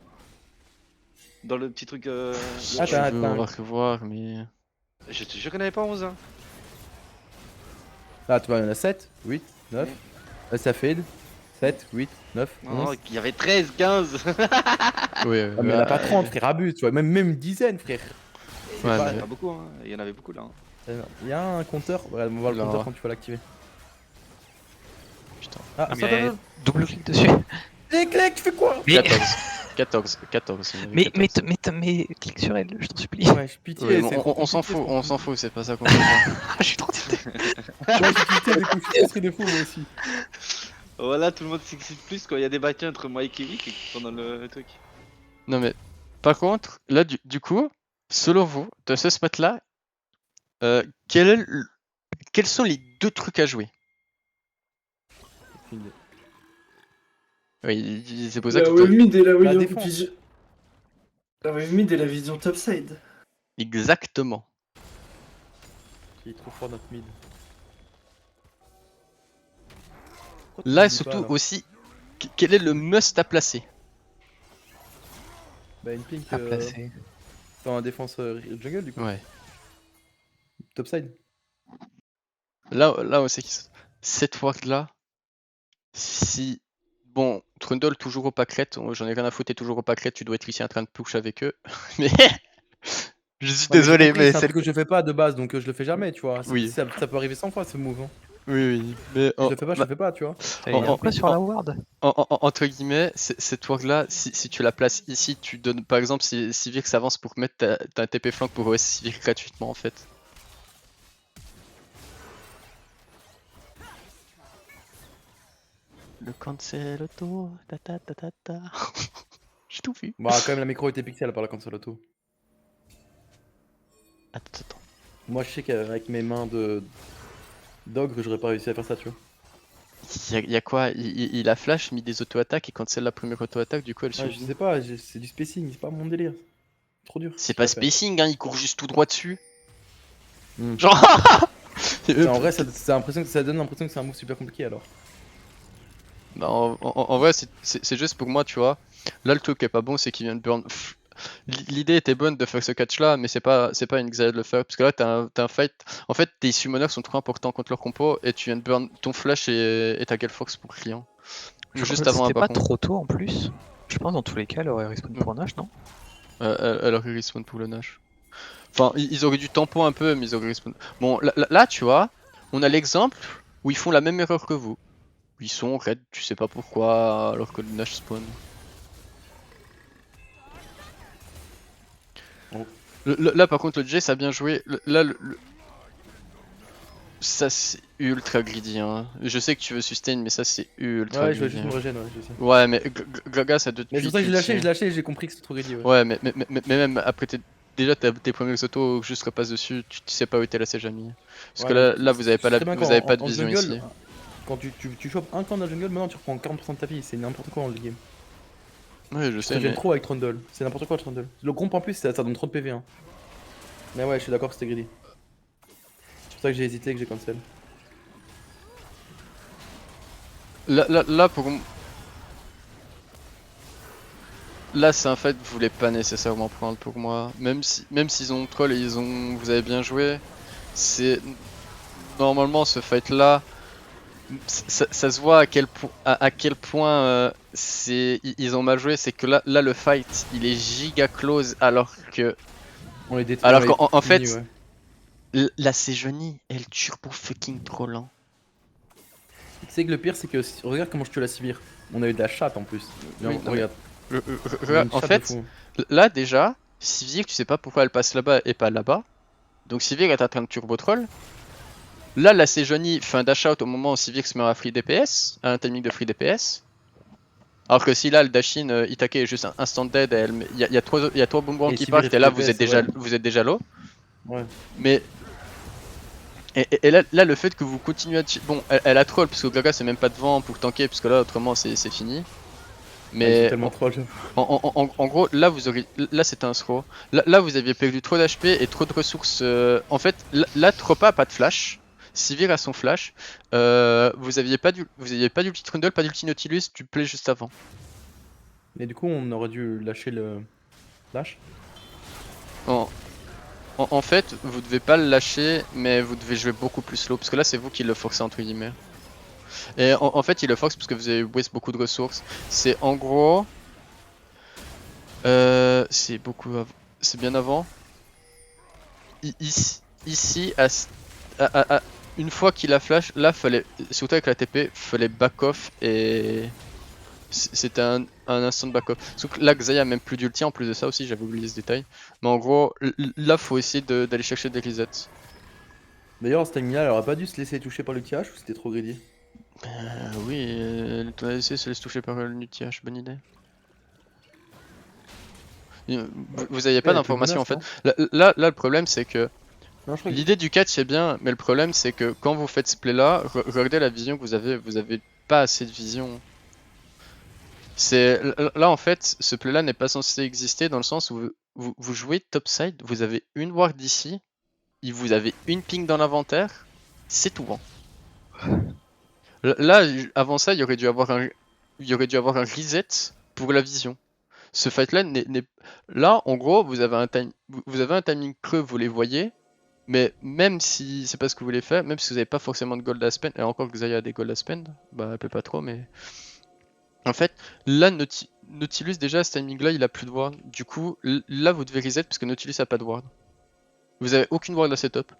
Dans le petit truc. Ah, Tu t'as- veux, t'as- on va revoir, mais. Je te jure qu'il n'y en avait pas 11. Hein. Là, tu vois, il y en a 7, 8, 9. Là, ça fade. 7, 8, 9, Non, 11. il y avait 13, 15. Oui, Ah, mais elle a pas 30, frère, abuse, tu vois. Même une dizaine, frère. C'est Ouais, pas- Il y en a beaucoup, hein. Il y en avait beaucoup là. Hein. Il y a un compteur. Voilà, on va voir le Là. compteur quand tu vas l'activer. Putain. Ah, mais attends, attends. double clic dessus. Clic, tu fais quoi? Mais, 14. il y en avait mais, 14. mais clique sur elle, je t'en supplie. Ouais, je pitié. Oui, mais c'est trop on s'en compliqué, fout, c'est on trop s'en fout, c'est pas ça qu'on veut voir. Je suis trop tilté. compliqué. Ouais, j'ai pitié, du coup, je suis frustré de fou, moi aussi. Voilà, tout le monde s'excite plus quand il y a des batailles entre moi et Kiwi pendant le truc. Non mais, par contre, là du coup, selon vous, de ce spot là, quels sont les deux trucs à jouer? Oui, c'est pour ça La que wave mid et la La wave défense. vision. La wave mid et la vision topside. exactement. Il est trop fort notre mid. Pourquoi tu Là le dis surtout pas, aussi, quel est le must à placer? Bah, une pink À placer. dans la défense jungle, du coup. Ouais. Topside. Là aussi, cette ward là, si bon, Trundle toujours au pâquerette, j'en ai rien à foutre, t'es toujours au pâquerette, tu dois être ici en train de push avec eux, mais Je suis Ouais, mais j'ai désolé, compris, mais c'est un c'est truc que je fais pas de base, donc je le fais jamais, tu vois. Oui. Ça peut arriver 100 fois ce move. Hein. Oui, oui, mais Je le fais pas, je le fais pas, tu vois. Il y a un peu sur la ward. entre guillemets, cette ward là, si tu la places ici, tu donnes par exemple si Sivir s'avance pour mettre ta TP flank pour OS Sivir gratuitement en fait. Le cancel auto, ta ta ta ta ta. J'ai tout vu. Bah, quand même, la micro était pixel par la console auto. Attends. Moi, je sais qu'avec mes mains de d'ogre, j'aurais pas réussi à faire ça, tu vois. Y a quoi il a flash, mis des auto-attaques et quand c'est la première auto-attaque, du coup elle Ouais, je suffit. sais pas, c'est du spacing, c'est pas mon délire. Trop dur. C'est ce pas qu'il a fait. spacing, hein, il court juste tout droit dessus. Hmm. Genre. En vrai, ça donne l'impression que c'est un move super compliqué alors. Bah, en vrai, c'est juste pour moi, tu vois. Là, le truc qui est pas bon, c'est qu'il vient de burn. L'idée était bonne de faire ce catch là, mais c'est pas une Xayah de le faire. Parce que là, t'as un fight. En fait, tes summoners sont trop importants contre leur compo et tu viens de burn ton flash et ta Gale Force pour le client. Juste avant un C'était pas baron. trop tôt en plus. Je pense dans tous les cas, elle aurait respawn pour Nash, non? Elle aurait respawn pour le Nash. Enfin, ils auraient dû tempo un peu, mais ils auraient respawn. Bon, là, tu vois, on a l'exemple où ils font la même erreur que vous. Ils sont red, tu sais pas pourquoi, alors que le Nash spawn. Oh. Là par contre le Jay ça a bien joué. Ça c'est ultra greedy hein. Je sais que tu veux sustain mais ça c'est ultra Ouais, je vais greedy. juste me régénérer, je sais. Ouais mais Gragas ça doit Mais c'est pour ça que j'ai lâché, j'ai compris que c'était trop greedy. Ouais, Ouais mais même après déjà tes premiers autos juste repasse dessus, tu sais pas où était la Sejami. Parce que Ouais, là vous avez pas, vous avez pas de en vision jungle, ici. quand tu chopes un camp dans la jungle, maintenant tu reprends 40% de ta vie, c'est n'importe quoi dans le game. Ouais je sais Ça gêne mais... trop avec Trundle, c'est n'importe quoi Trundle. Le comp en plus, ça donne trop de PV. Hein. Mais ouais, je suis d'accord que c'était greedy. C'est pour ça que j'ai hésité et que j'ai cancel. Là pour... Là c'est un fait que vous voulez pas nécessairement prendre pour moi. Même s'ils ont troll et vous avez bien joué, c'est... Normalement ce fight là, ça se voit à quel point ils ont mal joué, c'est que là le fight il est giga close alors que... On les détruit. Alors qu'en fait, ouais. la Sejuani elle turbo fucking troll hein. Tu sais que le pire c'est que regarde comment je tue la Sivir. On a eu de la chatte en plus. Oui, Regarde. En fait, là déjà, Sivir tu sais pas pourquoi elle passe là-bas et pas là-bas. Donc Sivir est en train de turbo troll. Là la Sejuani fait un dash out au moment où Sivir se met à free DPS, à un timing de free DPS. Alors que si là le dash in, Itake est juste instant dead, il y a trois boomerangs qui partent et là vous êtes déjà low. Ouais. Mais et là le fait que vous continuez à bon elle a troll parce que Gaga c'est même pas devant pour tanker parce que là autrement c'est fini. Mais en gros là vous aurez c'est un throw. Là vous aviez perdu trop d'HP et trop de ressources. En fait là Tropa a pas de flash. Sivir a son flash. Vous aviez pas d'ulti Trundle, pas d'ulti Nautilus, tu play juste avant. Mais du coup on aurait dû lâcher le flash. En fait, vous devez pas le lâcher, mais vous devez jouer beaucoup plus slow, parce que là c'est vous qui le forcez entre guillemets. Et en fait il le force parce que vous avez waste beaucoup de ressources. C'est en gros... c'est bien avant. Ici, une fois qu'il a flash, là fallait, surtout avec la TP, fallait back off et... C'était un instant de back-off. Surtout que là, Xayah a même plus d'ulti en plus de ça aussi, j'avais oublié ce détail. Mais en gros, là, faut essayer d'aller chercher des resets. D'ailleurs, Stamina, elle aurait pas dû se laisser toucher par le tirage ou c'était trop greedy? Oui, ton ADC se laisse toucher par le tirage, bonne idée. Vous aviez pas d'informations en fait. Là, le problème c'est que l'idée du catch c'est bien, mais le problème c'est que quand vous faites ce play là, regardez la vision que vous avez pas assez de vision. Là en fait, ce play là n'est pas censé exister dans le sens où vous jouez topside, vous avez une ward d'ici, vous avez une ping dans l'inventaire, c'est tout. Hein. Là, avant ça, il y aurait dû avoir un reset pour la vision. Ce fight là là en gros vous avez un timing creux, vous les voyez, mais même si c'est pas ce que vous voulez faire, même si vous n'avez pas forcément de gold à spend, et encore que Xayah a des gold à spend, bah elle peut pas trop, mais en fait là Nautilus, déjà, à ce timing-là, il a plus de ward. Du coup, là, vous devez reset parce que Nautilus a pas de ward. Vous avez aucune ward à setup.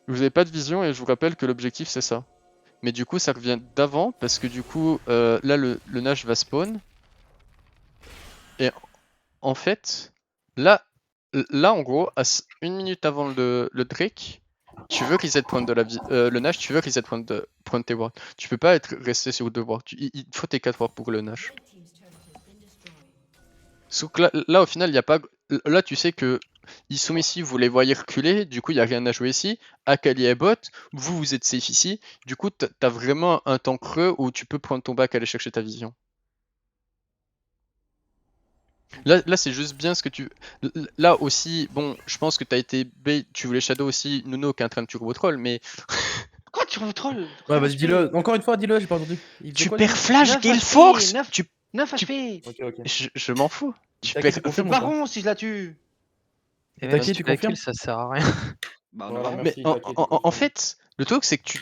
Vous avez pas de vision et je vous rappelle que l'objectif c'est ça. Mais du coup, ça revient d'avant parce que du coup, là, le Nash va spawn. Et en fait, là en gros, à 1 minute avant le Drake, tu veux reset prendre de la vie. Le Nash, tu veux reset prendre tes wards. Tu peux pas resté sur 2 wards. Il faut tes 4 wards pour le Nash. Sauf que là, au final, il y a pas. Là, tu sais que ils sont ici, vous les voyez reculer, du coup, il n'y a rien à jouer ici. Akali est bot, vous êtes safe ici. Du coup, t'as vraiment un temps creux où tu peux prendre ton back et aller chercher ta vision. Là c'est juste bien ce que tu. Là aussi, bon, je pense que t'as été bait, tu voulais shadow aussi Nuno qui est en train de turbo troll, mais. Quoi, tu troll? Ouais, vas-y, dis-le. Encore une fois, dis-le, j'ai pas entendu. Il faisait Tu quoi, perds lui flash 9 Gale HP, Force 9 tu... 9 HP. Ok, ok. Je m'en fous. Tu T'as perds. qui C'est confirme ou pas baron si je la tue. Et T'as même qui, si tu tu la confirmes kills, ça sert à rien. Bah, on Voilà, a baron. merci. Mais t'inquiète, en fait, le truc c'est que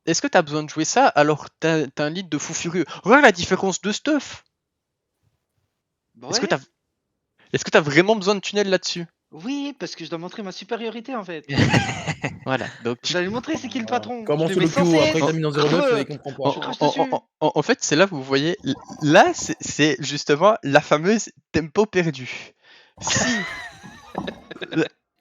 est-ce que t'as besoin de jouer ça alors que t'as un lead de fou furieux? Regarde la différence de stuff. Bah Est-ce que ouais. t'as vraiment besoin de tunnel là-dessus? Oui, parce que je dois montrer ma supériorité en fait. Voilà, donc Je dois lui montrer c'est qui le patron. Comment Je lui solo mets queue, censé après il t'a être mis dans 0-9 et il creux. comprend en, pas. Je crache dessus. en fait, c'est là vous voyez, là c'est justement la fameuse tempo perdu.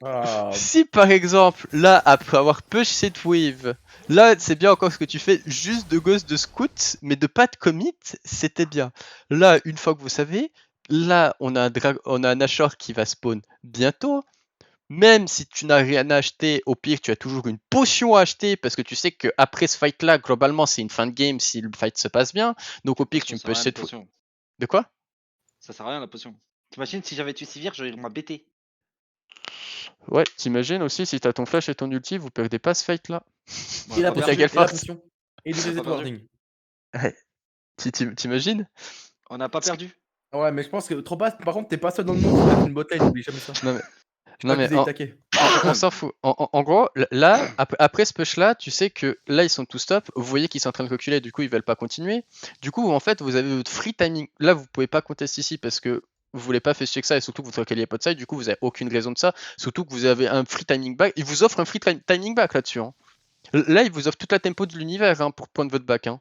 Ah, Si par exemple, là, après avoir push cette wave, là, c'est bien encore ce que tu fais, juste de ghost de scout, mais de pas de commit, c'était bien. Là, une fois que vous savez, là, on a un Nashor qui va spawn bientôt. Même si tu n'as rien à acheter, au pire, tu as toujours une potion à acheter parce que tu sais que après ce fight-là, globalement, c'est une fin de game si le fight se passe bien. Donc au pire, tu me Ça sert à push rien, la cette wave. potion. De quoi? Ça sert à rien la potion. T'imagines si j'avais tué Sivir, j'aurais m'a BT. Ouais, t'imagines aussi, si t'as ton flash et ton ulti, vous perdez pas ce fight-là. et la pas potion, perdu. et la potion. Et du On a pas reset perdu. warding. Ouais. T'imagines? On n'a pas perdu. Ouais, mais je pense que trop pas. Par contre, t'es pas seul dans le monde, c'est une botlane, n'oublie jamais ça. Non mais, Je non pas mais qu'ils aient attaqué. on s'en fout. En gros, là, après ce push là, tu sais que là ils sont tous stop. Vous voyez qu'ils sont en train de reculer, du coup ils veulent pas continuer. Du coup, en fait, vous avez votre free timing. Là, vous pouvez pas contester ici parce que vous voulez pas faire que ça et surtout que vous troquez pot side. Du coup, vous avez aucune raison de ça. Surtout que vous avez un free timing back. Ils vous offrent un free timing back là-dessus. Hein. Là, ils vous offrent toute la tempo de l'univers hein, pour prendre votre back. Hein.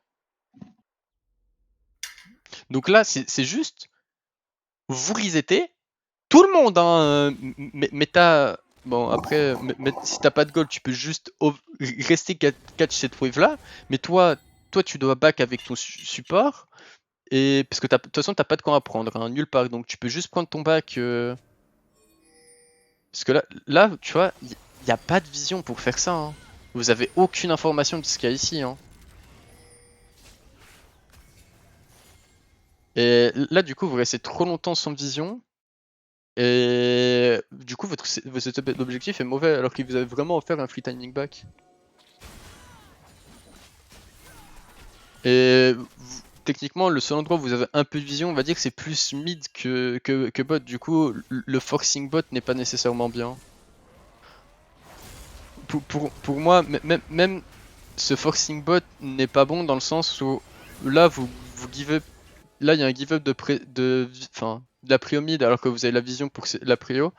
Donc là, c'est juste. Vous resetez. Tout le monde, hein, mais t'as. Bon, après, si t'as pas de gold, tu peux juste rester catch cette wave là. Mais toi, tu dois back avec ton support. Et parce que de toute façon, t'as pas de camp à prendre, hein, nulle part. Donc tu peux juste prendre ton back. Parce que là tu vois, il n'y a pas de vision pour faire ça. Hein. Vous avez aucune information de ce qu'il y a ici. Hein. Et là, du coup, vous restez trop longtemps sans vision. Et du coup, votre objectif est mauvais alors qu'il vous a vraiment offert un free timing back. Et techniquement, le seul endroit où vous avez un peu de vision, on va dire que c'est plus mid que bot. Du coup, le forcing bot n'est pas nécessairement bien. Pour moi, même ce forcing bot n'est pas bon dans le sens où là, vous give up. Là, il y a un give up de la prio mid alors que vous avez la vision pour la prio.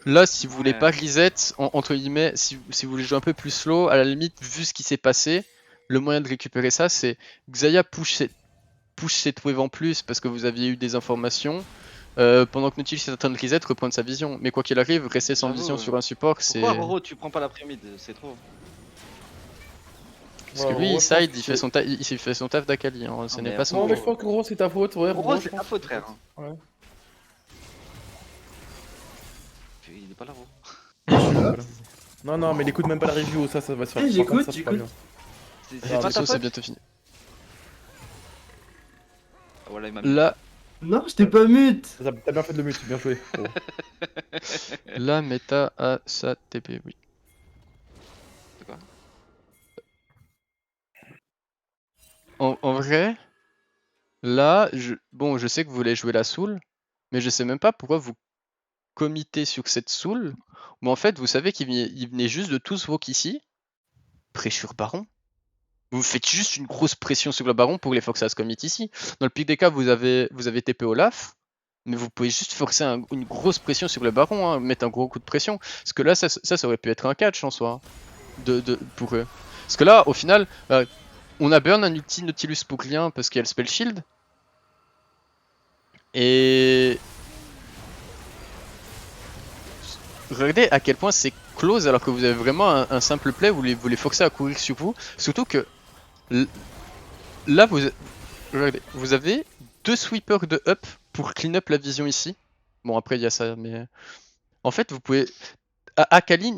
Là, si vous voulez pas reset, entre guillemets, si vous voulez jouer un peu plus slow, à la limite, vu ce qui s'est passé, le moyen de récupérer ça, c'est Xayah push cette wave en plus parce que vous aviez eu des informations. Pendant que Nautilus est en train de reset, reprendre sa vision. Mais quoi qu'il arrive, rester sans vision sur un support, c'est. Pourquoi Roro, tu prends pas la mid? C'est trop. Parce que lui, Side, il fait son taf d'Akali. Hein. Ce n'est pas son. Non, mais je pense que Roro, c'est ta faute. Ouais, Roro, c'est ta faute, frère. Ouais. Il est pas là, Roro. Non, mais il écoute même pas la review, ça va se faire. J'écoute, c'est pas bien. C'est Ah, pas ta c'est faute. bientôt fini. Voilà, il m'a Là, Non, je t'ai pas mute. T'as bien fait de le mute, bien joué. Oh. la méta a sa TP, oui. C'est quoi? En vrai, là, je sais que vous voulez jouer la soul, mais je sais même pas pourquoi vous committez sur cette soul. Mais en fait, vous savez qu'il venait juste de tous walk ici, pressure baron. Vous faites juste une grosse pression sur le baron pour les forcer à se commit ici. Dans le pire des cas, vous avez TP Olaf, mais vous pouvez juste forcer une grosse pression sur le baron, hein, mettre un gros coup de pression. Parce que là, ça aurait pu être un catch en soi, pour eux. Parce que là, au final, on a burn un ulti Nautilus pour rien parce qu'il y a le spell shield. Et regardez à quel point c'est close alors que vous avez vraiment un simple play, vous les forcez à courir sur vous. Surtout que là, regardez, vous avez 2 sweepers de up pour clean up la vision ici. Bon, après il y a ça, mais en fait, vous pouvez. Akali,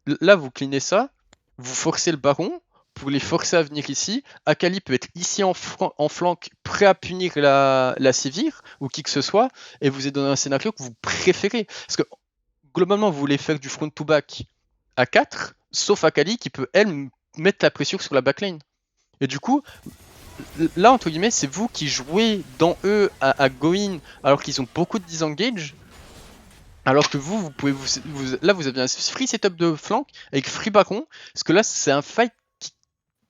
là vous cleanez ça, vous forcez le baron pour les forcer à venir ici. Akali peut être ici en flanc, prêt à punir la Sivir ou qui que ce soit, et vous êtes dans un scénario que vous préférez. Parce que globalement, vous voulez faire du front to back à 4, sauf Akali qui peut, elle, mettre la pression sur la backline. Et du coup, là, entre guillemets, c'est vous qui jouez dans eux à go in alors qu'ils ont beaucoup de disengage. Alors que vous pouvez là, vous avez un free setup de flank avec free baron. Parce que là, c'est un fight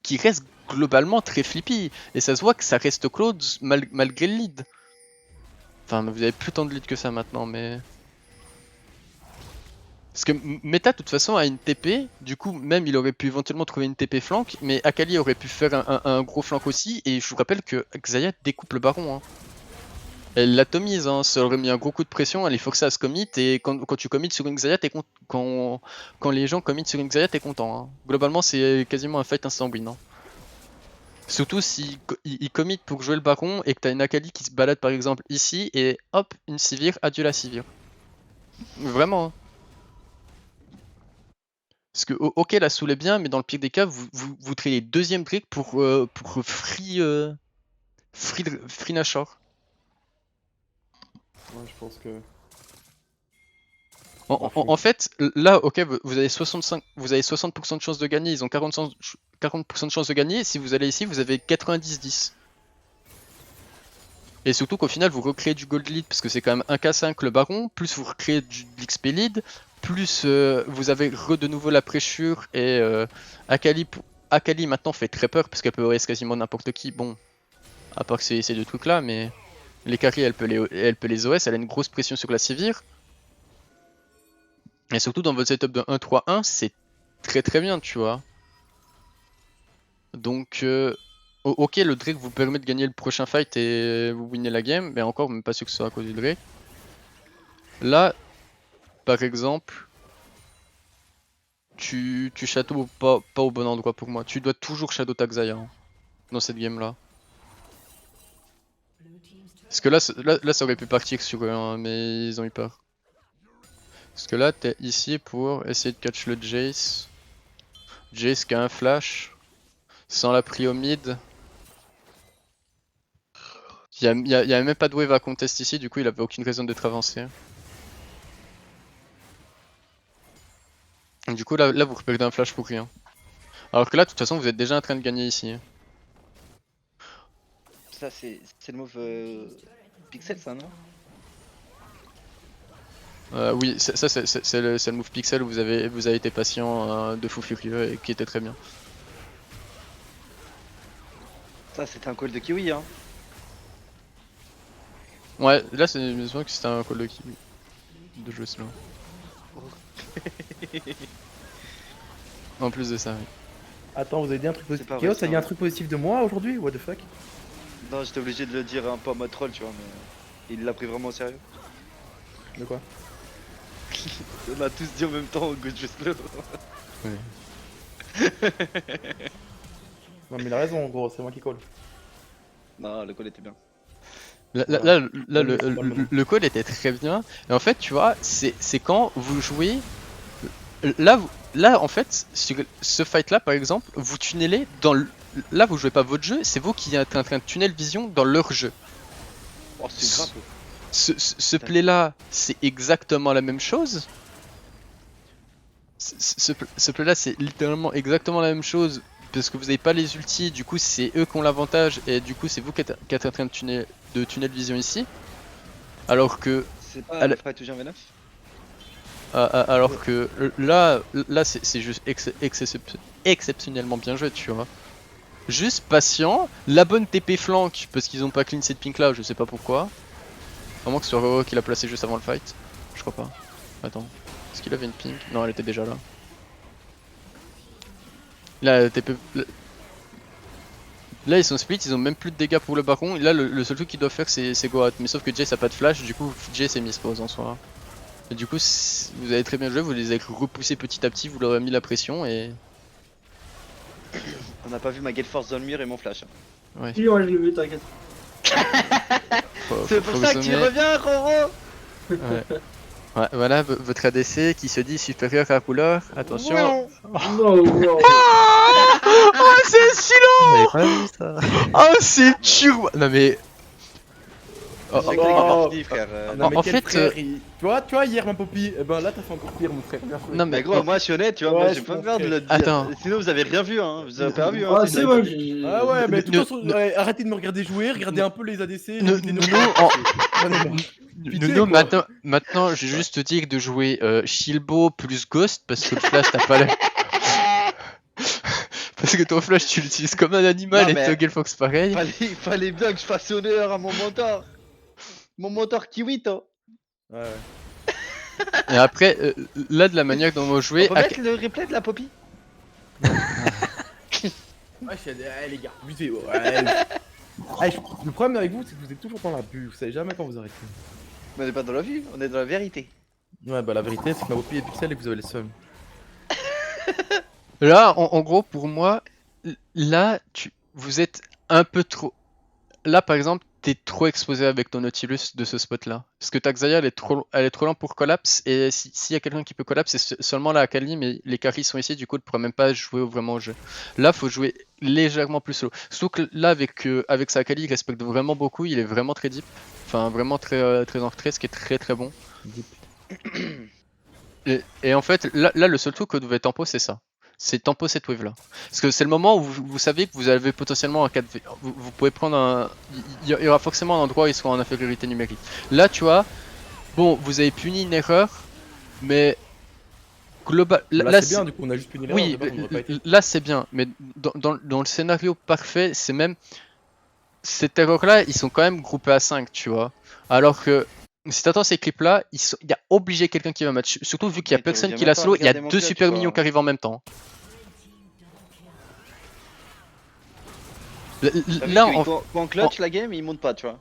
qui reste globalement très flippy. Et ça se voit que ça reste close malgré le lead. Enfin, vous avez plus tant de lead que ça maintenant, mais. Parce que Meta, de toute façon, a une TP, du coup, même il aurait pu éventuellement trouver une TP flank, mais Akali aurait pu faire un gros flank aussi, et je vous rappelle que Xayah découpe le baron. Hein. Elle l'atomise, hein. Ça aurait mis un gros coup de pression, elle est forcée à se commit, et quand tu commits sur une Xayah, quand les gens committent sur une Xayah, t'es content. Hein. Globalement, c'est quasiment un fight instant win. Hein. Surtout si il commit pour jouer le baron, et que t'as une Akali qui se balade par exemple ici, et hop, une Sivir, adieu la Sivir. Vraiment. Hein. Parce que ok, la soul est bien, mais dans le pire des cas, vous traînez deuxième Drake pour free Nashor. Ouais, je pense que. En fait, là, ok, vous avez 60% de chance de gagner, ils ont 40% de chance de gagner. Si vous allez ici, vous avez 90-10. Et surtout qu'au final, vous recréez du gold lead parce que c'est quand même 1k5 le baron, plus vous recréez de l'XP lead, plus vous avez de nouveau la pressure et Akali maintenant fait très peur parce qu'elle peut OS quasiment n'importe qui. Bon, à part que c'est ces deux trucs là, mais les carries elle peut les OS, elle a une grosse pression sur la Sivir. Et surtout dans votre setup de 1-3-1, c'est très très bien, tu vois. Donc, ok, le Drake vous permet de gagner le prochain fight et vous winnez la game, mais encore, même pas sûr que ce soit à cause du Drake. Là, par exemple, tu shadow pas au bon endroit pour moi. Tu dois toujours shadow ta Xayah hein, dans cette game là. Parce que là, ça aurait pu partir sur eux, hein, mais ils ont eu peur. Parce que là, t'es ici pour essayer de catch le Jace. Jace qui a un flash. Sans la prio mid. Il y a même pas de wave à contest ici, du coup il avait aucune raison d'être avancé. Du coup là vous repérez un flash pour rien. Alors que là de toute façon vous êtes déjà en train de gagner ici. Ça, c'est le move Pixel, ça, non? Oui, ça c'est le move Pixel où vous avez été patient de fou furieux et qui était très bien. Ça, c'était un call de Kiwi, hein. Ouais, là c'est sûr que c'était un call de Kiwi. De jouer slow. En plus de ça, oui. Attends, vous avez dit un truc positif. pas Chaos, vrai, t'as ça. dit un truc positif de moi aujourd'hui? What the fuck? Non, j'étais obligé de le dire un peu en mode troll, tu vois, mais il l'a pris vraiment au sérieux. De quoi? On a tous dit en même temps, go just slow. Ouais. Non, mais il a raison, gros, c'est moi qui call. Non, le call était bien. Là, le call était très bien. Et en fait, tu vois, c'est quand vous jouez. Là, en fait, sur ce fight là, par exemple, vous tunnelez dans le. Là, vous jouez pas votre jeu, c'est vous qui êtes en train de tunnel vision dans leur jeu. Oh, c'est grave. Ce play là, c'est exactement la même chose. Ce play là, c'est littéralement exactement la même chose. Parce que vous n'avez pas les ultis, du coup c'est eux qui ont l'avantage et du coup c'est vous qui êtes en train de tunnel vision ici. Alors que... C'est pas le fight où j'ai un V9? alors que là c'est juste exceptionnellement bien joué, tu vois. Juste patient, la bonne TP flank, parce qu'ils ont pas clean cette pink là, je sais pas pourquoi. À moins que ce soit Roro qui l'a placé juste avant le fight. Je crois pas. Attends. Est-ce qu'il avait une pink? Non, elle était déjà là. Là, TP... Là, ils sont split, ils ont même plus de dégâts pour le baron. Et là, le seul truc qu'ils doivent faire, c'est go out. Mais sauf que Jace a pas de flash, du coup, Jace s'est mis pause en soi. Et du coup, vous avez très bien joué, vous les avez repoussés petit à petit, vous leur avez mis la pression et. On n'a pas vu ma Gale Force dans le mur et mon flash. Ouais. Si, ouais, je l'ai vu, t'inquiète. C'est pour ça que tu reviens, Roro. Ouais. Ouais, voilà votre ADC qui se dit supérieur à couleur. Attention. Non, non. Oh, c'est silent. J'avais pas vu ça. Oh, c'est turbo. Non mais. Oh, C'est que les parties, frère. Non, mais en quel fait, frère, tu vois, hier, ma Poppy, eh ben là, t'as fait encore pire, mon frère. Bien joué. Non Mais mais gros, moi je suis honnête, tu vois, Ouais, moi je j'ai pas comprends. peur de le dire. Attends. Sinon vous avez rien vu, hein. Vous avez pas vu, hein. Ah, c'est si, une- ouais, j'ai. Ah ouais, mais de toute Ne- façon, ouais, arrêtez de me regarder jouer, regardez un peu les ADC. Ne- limitez nos- nous, en- J'en ai marre. Pitié, Nuno, quoi. maintenant, je vais juste te dire de jouer Shilbo plus Ghost parce que le flash t'as pas la... Parce que ton flash tu l'utilises comme un animal Non, et mais- Toggle Fox pareil. Fallait bien que je fasse honneur à mon mentor. Mon mentor Kiwito. Ouais, ouais. Et après, là de la manière dont on va On jouer, peut mettre le replay de la Poppy? Ouais, les gars, butez. Ouais. Le problème avec vous, c'est que vous êtes toujours dans la bulle. Vous savez jamais quand vous arrêtez. Mais on est pas dans la vue, on est dans la vérité. Ouais, bah la vérité, c'est que ma Poppy est pixel et que vous avez les seums. là en gros pour moi, là vous êtes un peu trop... Là par exemple, t'es trop exposé avec ton Nautilus de ce spot là. Parce que ta Xayah elle est trop lente pour collapse et s'il y a quelqu'un qui peut collapse c'est seulement la Akali, mais les carries sont ici, du coup elle pourra même pas jouer vraiment au jeu. Là faut jouer légèrement plus slow. Surtout que là avec sa Akali il respecte vraiment beaucoup, il est vraiment très deep. Enfin vraiment très en retrait, ce qui est très bon. Et en fait là le seul truc que vous devez tempo c'est ça. C'est tempo cette wave là. Parce que c'est le moment où vous savez que vous avez potentiellement un 4v. Vous pouvez prendre un. Il y aura forcément un endroit où ils seront en infériorité numérique. Là tu vois, bon vous avez puni une erreur, mais global. Là, c'est bien, du coup, on a juste puni l'erreur. Oui, de base, on aurait pas été. là c'est bien, mais dans le scénario parfait, c'est même. Cette erreur là, ils sont quand même groupés à 5, tu vois. Alors que. Si t'attends ces clips là, il y a obligé quelqu'un qui va match. Surtout vu qu'il y a Mais personne t'aurais qui la jamais pas solo, il y a regardé mon deux clutch, super quoi. minions qui arrivent en même temps. Là, en clutch, la game, il monte pas, tu vois.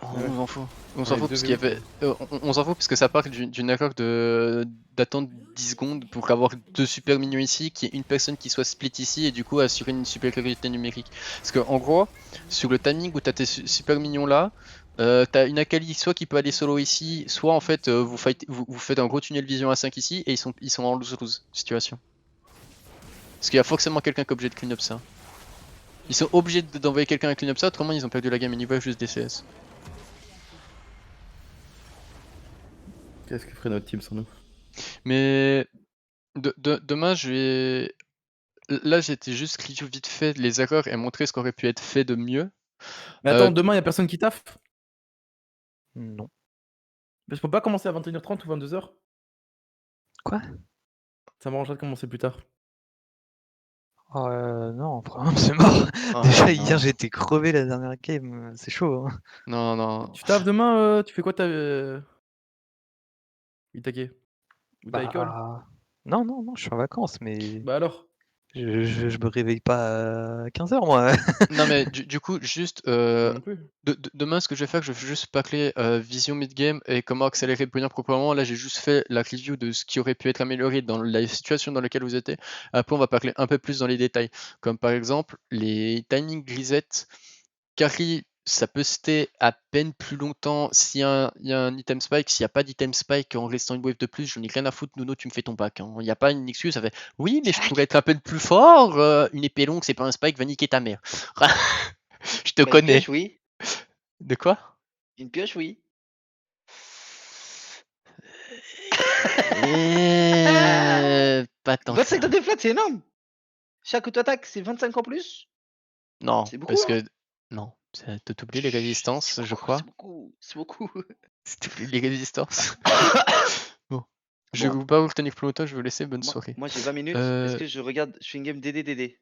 on s'en fout. On Ouais, s'en fout parce qu'il y avait. On s'en fout parce que ça part d'une erreur d'attendre 10 secondes pour avoir deux super minions ici, qu'il y ait une personne qui soit split ici et du coup assurer une supériorité numérique. Parce que en gros, sur le timing où t'as tes super minions là, t'as une Akali soit qui peut aller solo ici, soit en fait vous faites un gros tunnel vision à 5 ici et ils sont en lose-lose situation. Parce qu'il y a forcément quelqu'un qui est obligé de clean up ça. Ils sont obligés d'envoyer quelqu'un à clean up ça, autrement ils ont perdu la game et ils voient juste des CS. Qu'est-ce que ferait notre team sans nous? Mais demain, je vais. Là, j'étais juste review vite fait les erreurs et montrer ce qui aurait pu être fait de mieux. Mais attends, demain, y'a personne qui taffe? Non. Mais je peux pas commencer à 21h30 ou 22h? Quoi? Ça m'arrangerait de commencer plus tard. Non, le programme c'est mort. Ah, Déjà non. hier j'étais crevé la dernière game, c'est chaud. Hein. Non. Tu taffes demain, tu fais quoi ta. Itake? Ou ta école? Non, je suis en vacances, mais Bah alors? je me réveille pas à 15h moi. Non, mais du coup, juste. Moi non plus. Demain, ce que je vais faire, je vais juste bâcler vision mid-game et comment accélérer le bonheur proprement. Là, j'ai juste fait la review de ce qui aurait pu être amélioré dans la situation dans laquelle vous étiez. Après, on va parler un peu plus dans les détails. Comme par exemple, les timings grisettes. Carry, ça peut stay à peine plus longtemps s'il y a un item spike. S'il n'y a pas d'item spike en restant une wave de plus, je n'ai rien à foutre. Nuno, tu me fais ton back. Hein. Il n'y a pas une excuse. Ça fait oui, mais je pourrais être à peine plus fort. Une épée longue, c'est pas un spike, va niquer ta mère. Je te Bah, connais. Une pioche, oui. De quoi? Une pioche, oui. Pas tant que 25 ça. de déflate, c'est énorme. Chaque auto-attaque, c'est 25 en plus. Non, C'est beaucoup, parce hein. que non, t'oublies les résistances, je crois. C'est beaucoup. T'oublies les résistances. Bon, je vais pas vous retenir plus longtemps, je vais vous laisser. Bonne soirée. Moi j'ai 20 minutes. Est-ce que je regarde. Je fais une game DD.